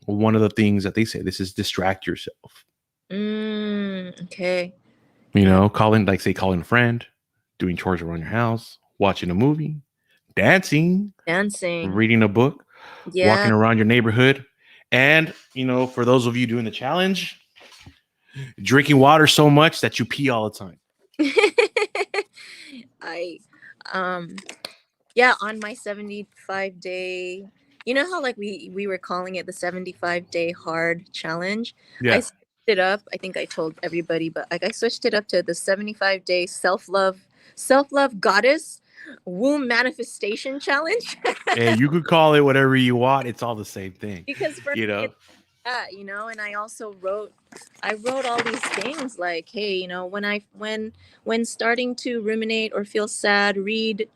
one of the things that they say. This is distract yourself. Okay. Calling a friend, doing chores around your house, watching a movie, dancing, Dancing. reading a book, Yeah. walking around your neighborhood, and for those of you doing the challenge, drinking water so much that you pee all the time. I yeah, on my 75-day, you know how like we were calling it the 75-day hard challenge? Yeah. I switched it up. I think I told everybody, but like I switched it up to the 75-day self-love goddess womb manifestation challenge. And you could call it whatever you want. It's all the same thing. Because for me, it's that, and I also wrote all these things like, hey, when starting to ruminate or feel sad, read,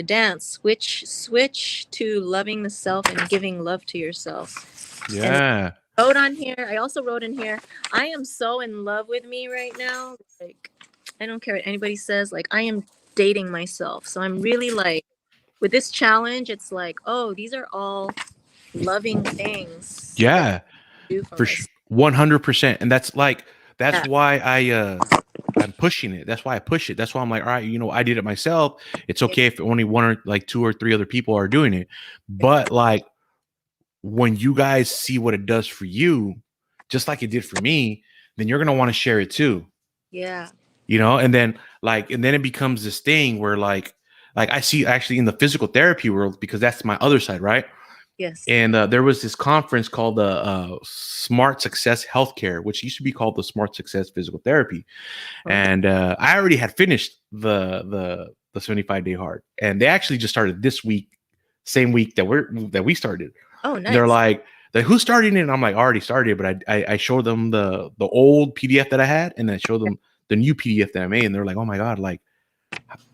dance, switch to loving the self and giving love to yourself. Yeah. And I also wrote in here, I am so in love with me right now. Like, I don't care what anybody says. Like, I am dating myself. So I'm really like, with this challenge, it's like, oh, these are all loving things. Yeah. For sure. 100%. And that's why I'm pushing it. That's why I push it. That's why I'm like, all right, I did it myself. It's okay if only one or like two or three other people are doing it. But like when you guys see what it does for you, just like it did for me, then you're going to want to share it too. Yeah. And then it becomes this thing where like I see actually in the physical therapy world, because that's my other side, right? Yes. And there was this conference called the Smart Success Healthcare, which used to be called the Smart Success Physical Therapy. Okay. And I already had finished the 75-day hard, and they actually just started this week, same week that we started. Oh, nice. And they're like, who's starting it? And I'm like, I already started, but I showed them the old PDF that I had, and then I showed them the new PDF that I made, and they're like, oh my God, like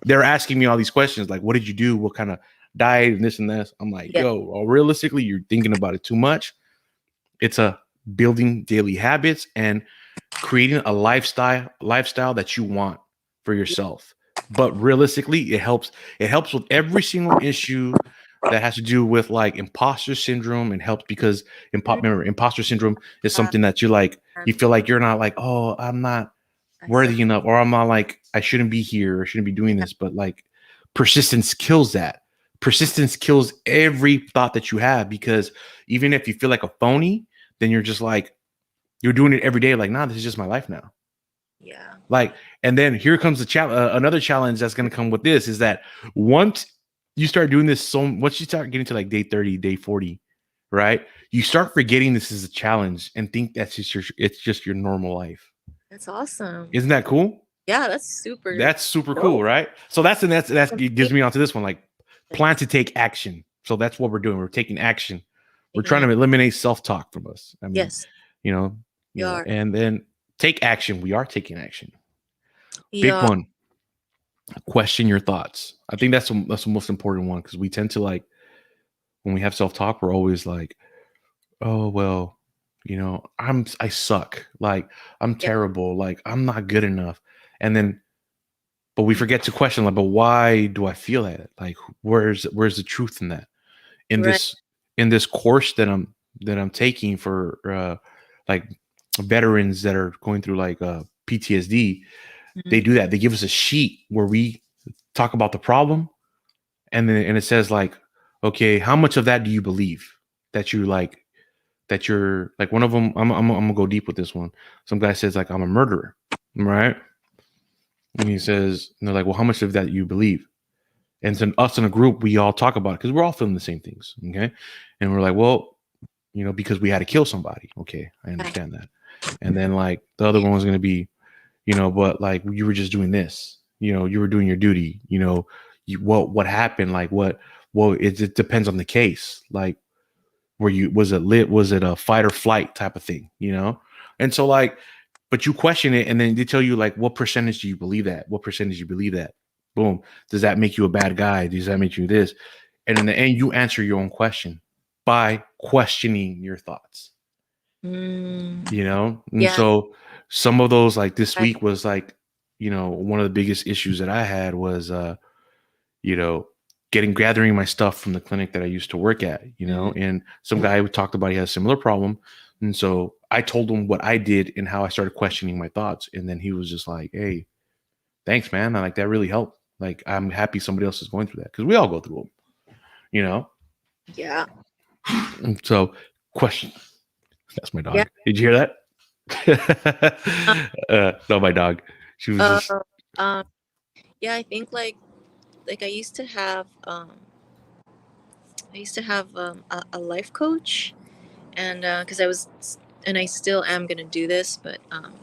they're asking me all these questions, like, what did you do? What kind of diet and this and this? I'm like, yo, realistically, you're thinking about it too much. It's a building daily habits and creating a lifestyle that you want for yourself. But realistically, it helps with every single issue that has to do with like imposter syndrome, and helps because remember, imposter syndrome is something that you like, you feel like you're not like, oh, I'm not worthy enough, or I'm not like, I shouldn't be here or shouldn't be doing this. But like persistence kills that. Persistence kills every thought that you have, because even if you feel like a phony, then you're just like, you're doing it every day. Like, nah, this is just my life now. Yeah. Like, and then here comes the challenge. Another challenge that's going to come with this is that once you start doing this, once you start getting to like day 30, day 40, right? You start forgetting this is a challenge and think it's just your normal life. That's awesome. Isn't that cool? Yeah, that's super cool, right? So that's it gives me onto this one, like plan to take action. So that's what we're doing. We're taking action. We're trying to eliminate self-talk from us. I mean, yes. And then take action. We are taking action. Big one. Question your thoughts. I think that's the most important one, because we tend to, like, when we have self-talk, we're always like, oh, well, I suck. Like, I'm terrible. Like, I'm not good enough. And then, but we forget to question, like, but why do I feel that? Like, where's the truth in that? In this course that I'm taking for like veterans that are going through like PTSD, they do that. They give us a sheet where we talk about the problem, and it says like, okay, how much of that do you believe that you're like one of them? I'm gonna go deep with this one. Some guy says like, I'm a murderer, right? And he says, and they're like, well, how much of that you believe? And then us in a group, we all talk about it because we're all feeling the same things. Okay. And we're like, well, because we had to kill somebody. Okay. I understand that. And then like the other one was going to be, but like you were just doing this, you were doing your duty, you what happened, like it depends on the case, like was it a fight or flight type of thing, and so like, but you question it, and then they tell you like, what percentage do you believe that, boom, does that make you a bad guy, does that make you this, and in the end you answer your own question by questioning your thoughts. And Yeah. so some of those, like this week was like, one of the biggest issues that I had was gathering my stuff from the clinic that I used to work at, and some guy talked about he had a similar problem. And so I told him what I did and how I started questioning my thoughts. And then he was just like, hey, thanks, man. Like, that really helped. Like, I'm happy somebody else is going through that, because we all go through them, Yeah. And so question. That's my dog. Yeah. Did you hear that? No, my dog. She was just. Yeah, I think like I used to have a life coach, and because I still am gonna do this, but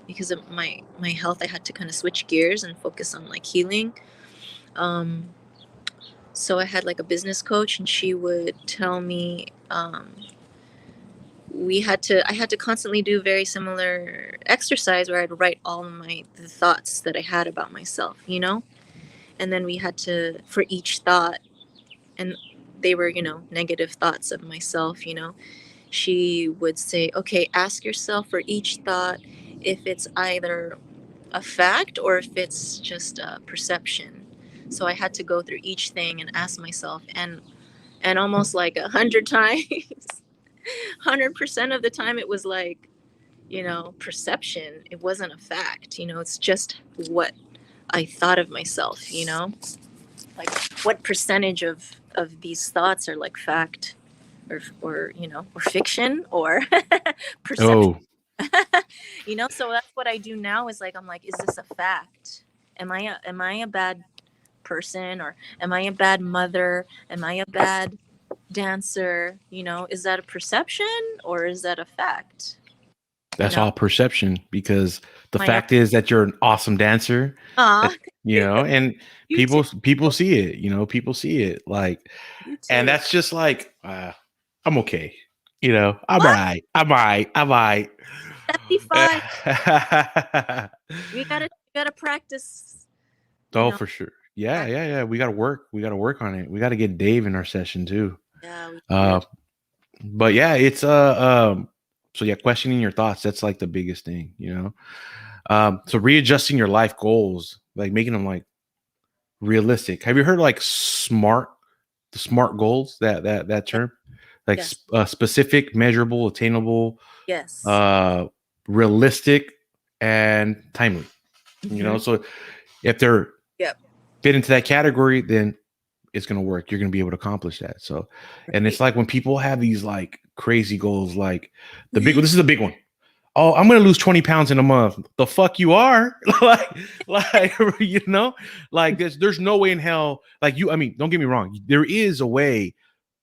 because of my health, I had to kind of switch gears and focus on like healing. So I had like a business coach, and she would tell me I had to constantly do very similar exercise where I'd write all the thoughts that I had about myself, and then we had to, for each thought, and they were negative thoughts of myself, she would say, okay, ask yourself for each thought if it's either a fact or if it's just a perception. So I had to go through each thing and ask myself, and almost like 100 times 100% of the time it was like, perception. It wasn't a fact, it's just what I thought of myself, like what percentage of these thoughts are like fact or or fiction or perception. Oh, So that's what I do now, is like, I'm like, is this a fact? Am I a bad person, or am I a bad mother? Am I a bad dancer? Is that a perception or is that a fact? that's all perception, because the My fact is that you're an awesome dancer. Aw, And you too. people see it, people see it, like, You and too. that's just like, I'm okay. I'm What? right. I'm right. I'm right. That'd be fine. We gotta practice. Oh, for sure. Yeah, Practice. yeah, yeah. We gotta work. We gotta work on it. We gotta get Dave in our session too. Yeah, we Uh, do. but yeah, it's so yeah, questioning your thoughts, that's like the biggest thing. So readjusting your life goals, like making them like realistic. Have you heard like the SMART goals, that Yeah. term? Like Yes. specific, measurable, attainable, Yes. realistic, and timely. So if they're Yep. fit into that category, then it's going to work. You're going to be able to accomplish that. So, and it's like when people have these like crazy goals, like this is the big one. Oh, I'm going to lose 20 pounds in a month. The fuck you are. like, like there's no way in hell. Like I mean, don't get me wrong. There is a way,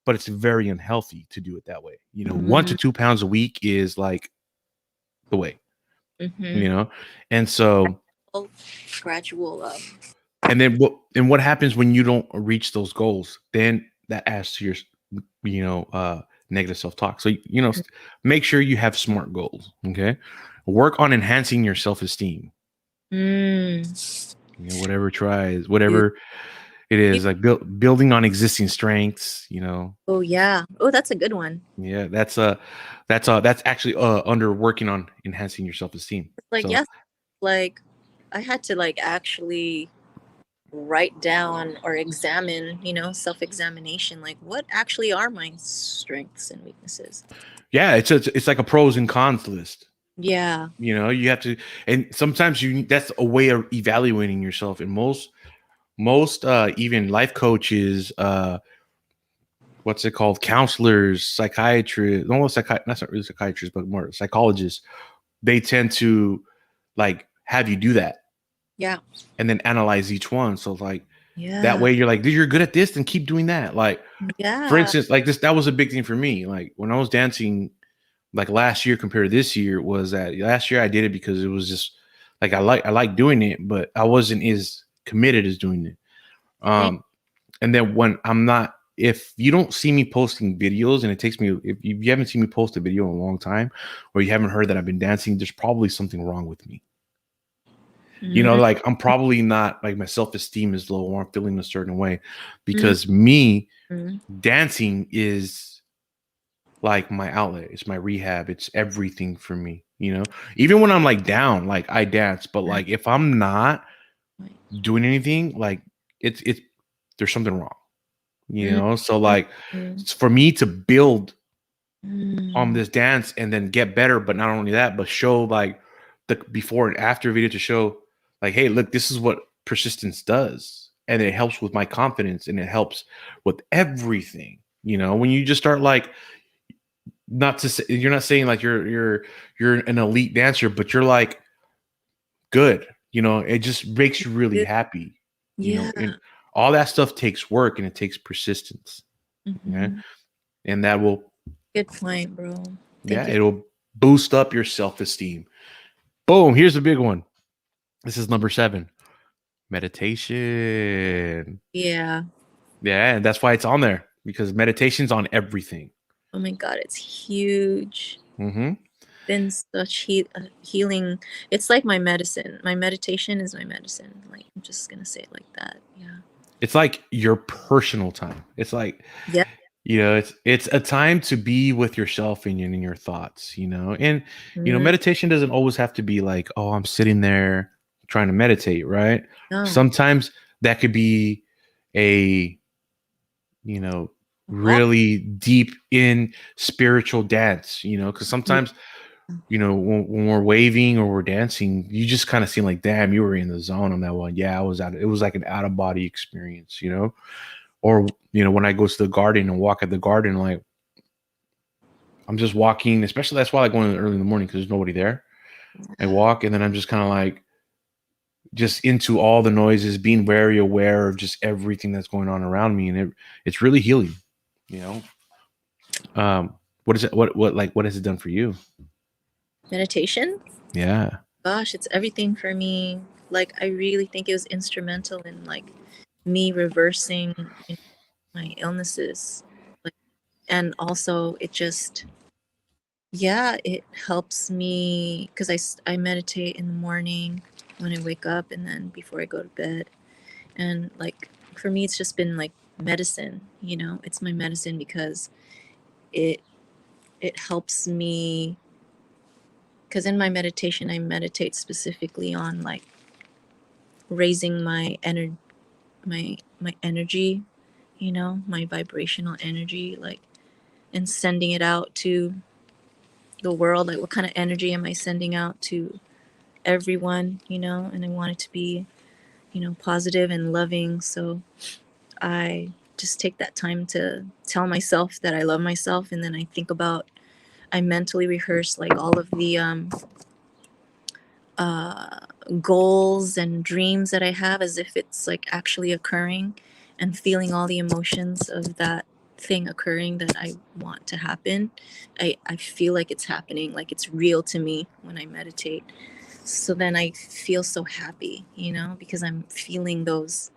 but it's very unhealthy to do it that way. 1 to 2 pounds a week is like the way, and so Gradual. and then what happens when you don't reach those goals? Then that adds to your negative self-talk. So make sure you have SMART goals. Okay, work on enhancing your self-esteem. Whatever it is, like building on existing strengths. Oh yeah. Oh, that's a good one. Yeah, that's actually under working on enhancing your self-esteem. Like, So, yes, like I had to like actually write down or examine, self-examination, like what actually are my strengths and weaknesses. yeah, it's like a pros and cons list. Yeah. You have to, and sometimes that's a way of evaluating yourself. And most even life coaches, what's it called? Counselors, psychiatrists, almost not really psychiatrists, but more psychologists. They tend to like have you do that. Yeah. And then analyze each one. So like, yeah, that way you're like, you're good at this, then keep doing that. Like, yeah, for instance, like that was a big thing for me. Like when I was dancing, like last year compared to this year, was that last year I did it because it was just like I like doing it, but I wasn't as committed as doing it. And then when I'm not, if you don't see me posting videos and it takes me, if you haven't seen me post a video in a long time, or you haven't heard that I've been dancing, there's probably something wrong with me. You know, like I'm probably not, like my self-esteem is low or I'm feeling a certain way, because me dancing is like my outlet. It's my rehab. It's everything for me, you know, even when I'm like down, like I dance, but like if I'm not doing anything, like it's there's something wrong, you know? So like for me to build on this dance and then get better, but not only that, but show like the before and after video to show like, hey, look, this is what persistence does. And it helps with my confidence and it helps with everything. You know, when you just start like, not to say, you're not saying like you're an elite dancer, but you're like good, you know, it just makes you really happy, you know, and all that stuff takes work and it takes persistence. Okay. And that will, good point, bro. It'll boost up your self-esteem. Boom. Here's a big one. This is number 7. Meditation. Yeah. Yeah. And that's why it's on there, because meditation's on everything. Oh my God. It's huge. Been such healing. It's like my medicine. My meditation is my medicine. Like, I'm just going to say it like that. Yeah. It's like your personal time. It's like, you know, it's a time to be with yourself and your thoughts, you know, and, you know, meditation doesn't always have to be like, oh, I'm sitting there trying to meditate, right? No. Sometimes that could be a, you know, really deep in spiritual dance, you know, because sometimes, you know, when we're waving or we're dancing, you just kind of seem like, damn, you were in the zone on that one. Yeah, I was it was like an out of body experience, you know. Or, you know, when I go to the garden and walk at the garden, like I'm just walking, especially that's why I go in early in the morning because there's nobody there. I walk and then I'm just kind of like just into all the noises, being very aware of just everything that's going on around me. And it's really healing, you know. What is it? What has it done for you? Meditation? Yeah. Gosh, it's everything for me. Like, I really think it was instrumental in like me reversing, you know, my illnesses. Like, and also it just, it helps me because I meditate in the morning when I wake up and then before I go to bed. And like, for me, it's just been like medicine, you know, it's my medicine because it helps me. Because in my meditation, I meditate specifically on like raising my energy, you know, my vibrational energy, like, and sending it out to the world. Like, what kind of energy am I sending out to everyone, you know? And I want it to be, you know, positive and loving. So I just take that time to tell myself that I love myself, and then I mentally rehearse like all of the goals and dreams that I have as if it's like actually occurring, and feeling all the emotions of that thing occurring that I want to happen. I feel like it's happening, like it's real to me when I meditate. So then I feel so happy, you know, because I'm feeling those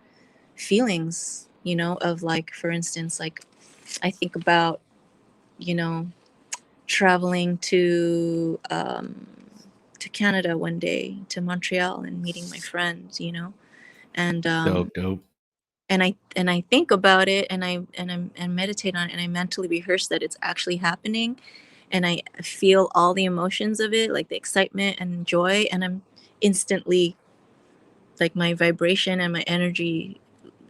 feelings, you know, of like, for instance, like I think about, you know, traveling to Canada one day, to Montreal, and meeting my friends, you know, and Dope. and I think about it, and I meditate on it, and I mentally rehearse that it's actually happening, and I feel all the emotions of it, like the excitement and joy, and I'm instantly like, my vibration and my energy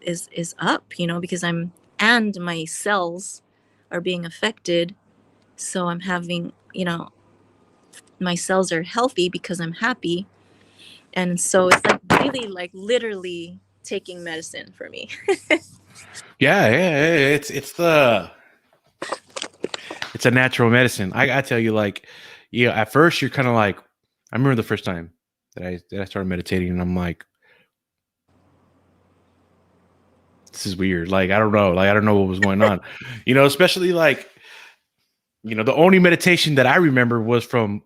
is up, you know, because and my cells are being affected, so I'm having, you know, my cells are healthy because I'm happy. And so it's like really like literally taking medicine for me. Yeah, it's a natural medicine. I tell you, like, yeah, at first you're kind of like, I remember the first time that I started meditating, and I'm like, this is weird. Like, I don't know. Like, I don't know what was going on. You know, especially like, you know, the only meditation that I remember was from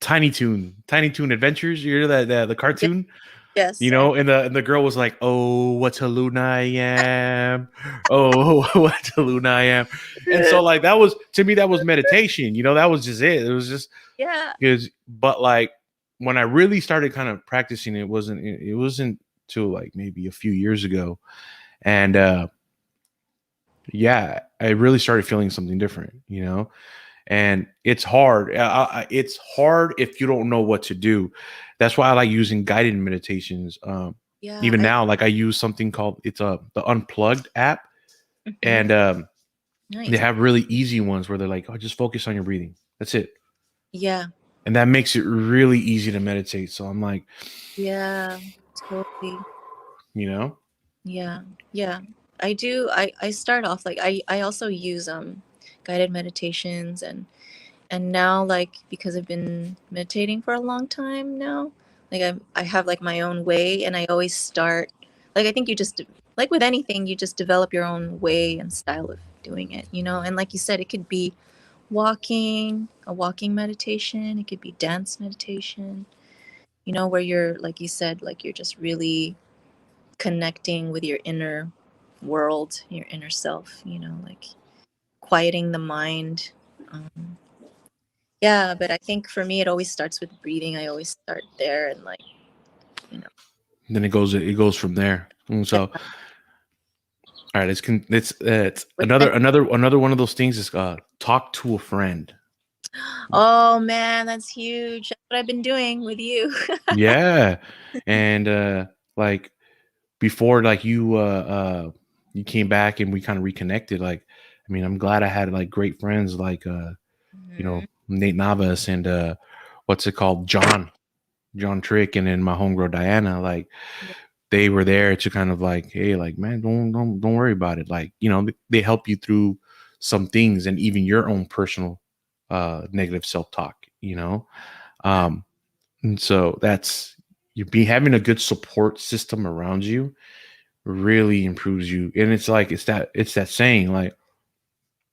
Tiny Toon Adventures. You hear that the cartoon? Yes. And the girl was like, "Oh, what a loon I am! Oh, what a loon I am!" And so, like, that was to me, that was meditation. That was just it. It was just Yeah. because, but like when I really started kind of practicing, it wasn't till like maybe a few years ago, and yeah, I really started feeling something different. And it's hard. It's hard if you don't know what to do. That's why I like using guided meditations. Yeah. Even now, like I use something called the Unplugged app, Mhm. and they Nice. have really easy ones where they're like, "Oh, just focus on your breathing. That's it," Yeah. and that makes it really easy to meditate. So I'm like, Yeah. Totally. you know, Yeah. Yeah. I do. I start off like I also use guided meditations, and now, like, because I've been meditating for a long time now, like I have like my own way, and I always start, like, I think you just, like with anything, you just develop your own way and style of doing it, and like you said, it could be a walking meditation, it could be dance meditation, where you're, like you said, like you're just really connecting with your inner world, your inner self, like quieting the mind. um, Yeah, but I think for me, it always starts with breathing. I always start there, and like, you know. then it goes from there. And so, Yeah. all right, it's What kind another one of those things is talk to a friend. Oh man, that's huge. That's what I've been doing with you. Yeah, and like before, like you came back and we kind of reconnected. Like, I mean, I'm glad I had like great friends like Mhm. Nate Navas and what's it called, John Trick, and then my homegirl Diana. Like, Yeah. they were there to kind of like, hey, like, man, don't worry about it. Like, they help you through some things and even your own personal negative self-talk. Um and so that's you be having a good support system around you really improves you. And it's that saying, like,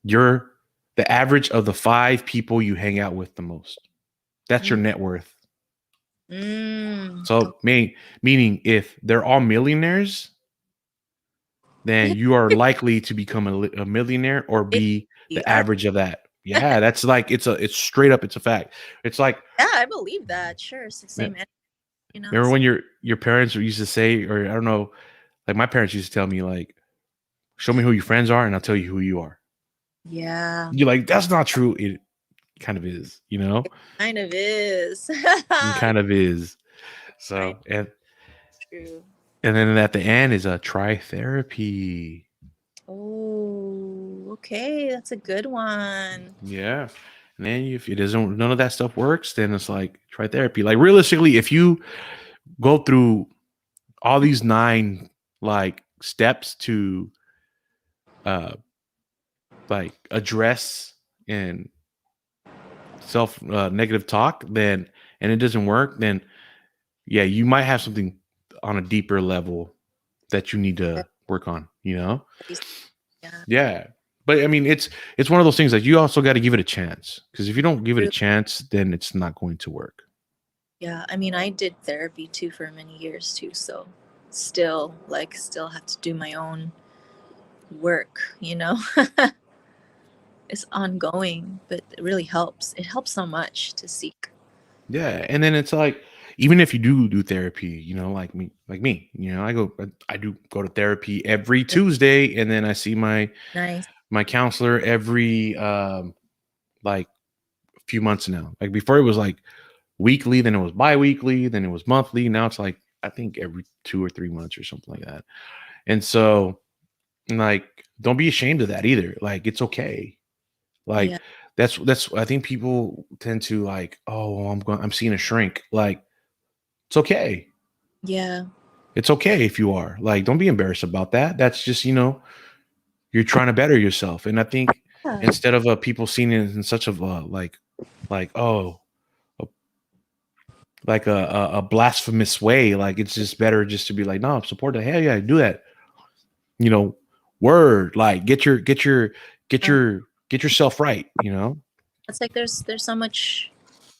you're the average of the 5 people you hang out with the most. That's your Mm. net worth. Mm. So meaning if they're all millionaires, then you are likely to become a millionaire or Yeah, be you the are. average of that. Yeah, that's like it's straight up, it's a fact. It's like, Yeah, I believe that. Sure, it's the same energy, remember so. when your parents used to say, or I don't know, like my parents used to tell me, like, show me who your friends are and I'll tell you who you are. Yeah, You're like, that's not true. It kind of is. it kind of is. It kind of is. Kind So of true. and then at the end is a try therapy. Oh, okay, that's a good one. Yeah. And then if it doesn't, none of that stuff works, then it's like try therapy. Like, realistically, if you go through all these 9 like steps to uh like address and self negative talk, then and it doesn't work, then yeah, you might have something on a deeper level that you need Yeah, to work on. yeah, Yeah. But I mean, it's one of those things that you also got to give it a chance, because if you don't give it a true. chance, then it's not going to work. Yeah, I mean, I did therapy too for many years too, so still have to do my own work. It's ongoing, but it really helps. It helps so much to seek. Yeah, and then it's like, even if you do therapy, like me, I do go to therapy every Yeah, Tuesday, and then I see nice. my counselor every like a few months now. Like, before it was like weekly, then it was bi-weekly, then it was monthly. Now it's like, I think every 2 or 3 months or something like that. And so, like, don't be ashamed of that either. Like, it's okay. Like, Yeah, that's I think people tend to like, oh, I'm seeing a shrink. Like, it's okay. yeah, It's okay if you are. Like, don't be embarrassed about that. That's just, you're trying to better yourself. And I think yeah, instead of people seeing it in such of like, oh, a- like a blasphemous way, like, it's just better just to be like, no, support the hell yeah, do that. You know, word, like, yeah. get yourself right. It's like there's so much.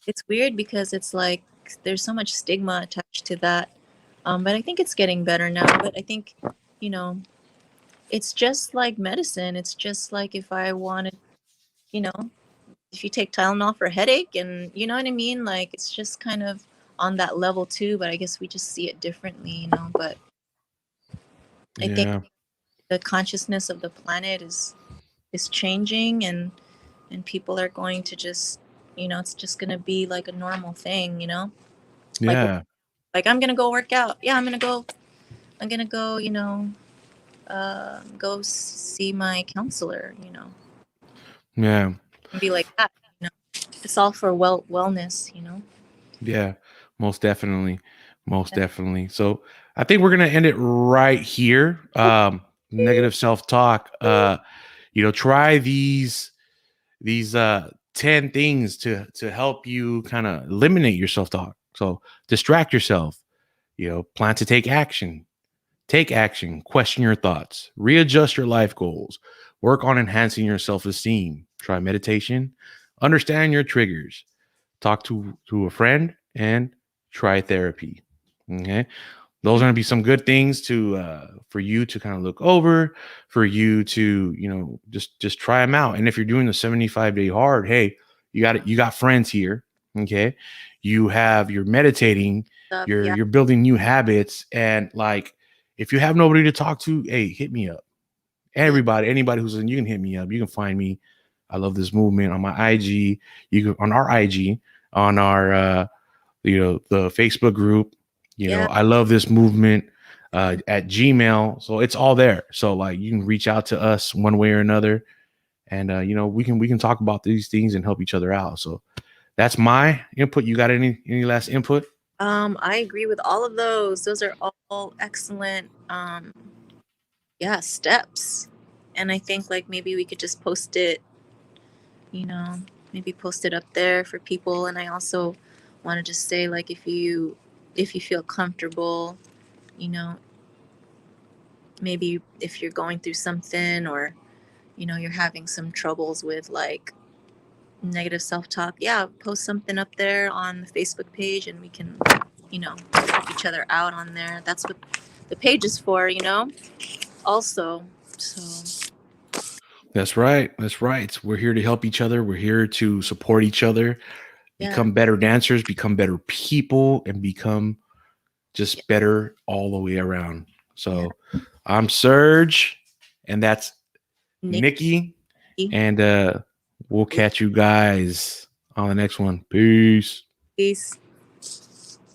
It's weird because it's like there's so much stigma attached to that, But I think it's getting better now. But I think, you know, it's just like medicine. It's just like if I wanted, you know, if you take Tylenol for a headache, and you know what I mean? Like, it's just kind of on that level too, but I guess we just see it differently, you know. But I think Yeah. the consciousness of the planet is changing, and people are going to just, you know, it's just going to be like a normal thing, you know? Like Yeah. like I'm going to go work out. Yeah, I'm going to go, you know, go see my counselor, you know. Yeah. And be like that, you know. It's all for wellness, you know. Yeah. Most definitely. Most definitely. So I think we're gonna end it right here. Negative self-talk. Try these 10 things to help you kind of eliminate your self-talk. So distract yourself, plan to take action, question your thoughts, readjust your life goals, work on enhancing your self-esteem, try meditation, understand your triggers, talk to a friend, and try therapy. Okay, those are going to be some good things to for you to kind of look over, for you to just try them out. And if you're doing the 75-day hard, hey, you got friends here. Okay, you're meditating, Yeah. you're building new habits, and like if you have nobody to talk to, hey, hit me up. Yeah. Anybody who's in, you can hit me up. You can find me. I love this movement on my IG. You can on our IG, on our the Facebook group. Yeah. I love this movement at Gmail. So it's all there. So like you can reach out to us one way or another, and we can talk about these things and help each other out. So that's my input. You got any last input? I agree with all of those. Those are all excellent yeah, steps. And I think like maybe we could just post it, you know, maybe post it up there for people. And I also want to just say like if you feel comfortable, you know, maybe if you're going through something, or you know, you're having some troubles with like negative self-talk, yeah, post something up there on the Facebook page, and we can, you know, help each other out on there. That's what the page is for, you know, also. So That's right. That's right. We're here to help each other. We're here to support each other, yeah. become better dancers, become better people, and become just better all the way around. Yeah. So I'm Serg, and that's Nikki. Nikki, and we'll catch you guys on the next one. Peace. Peace.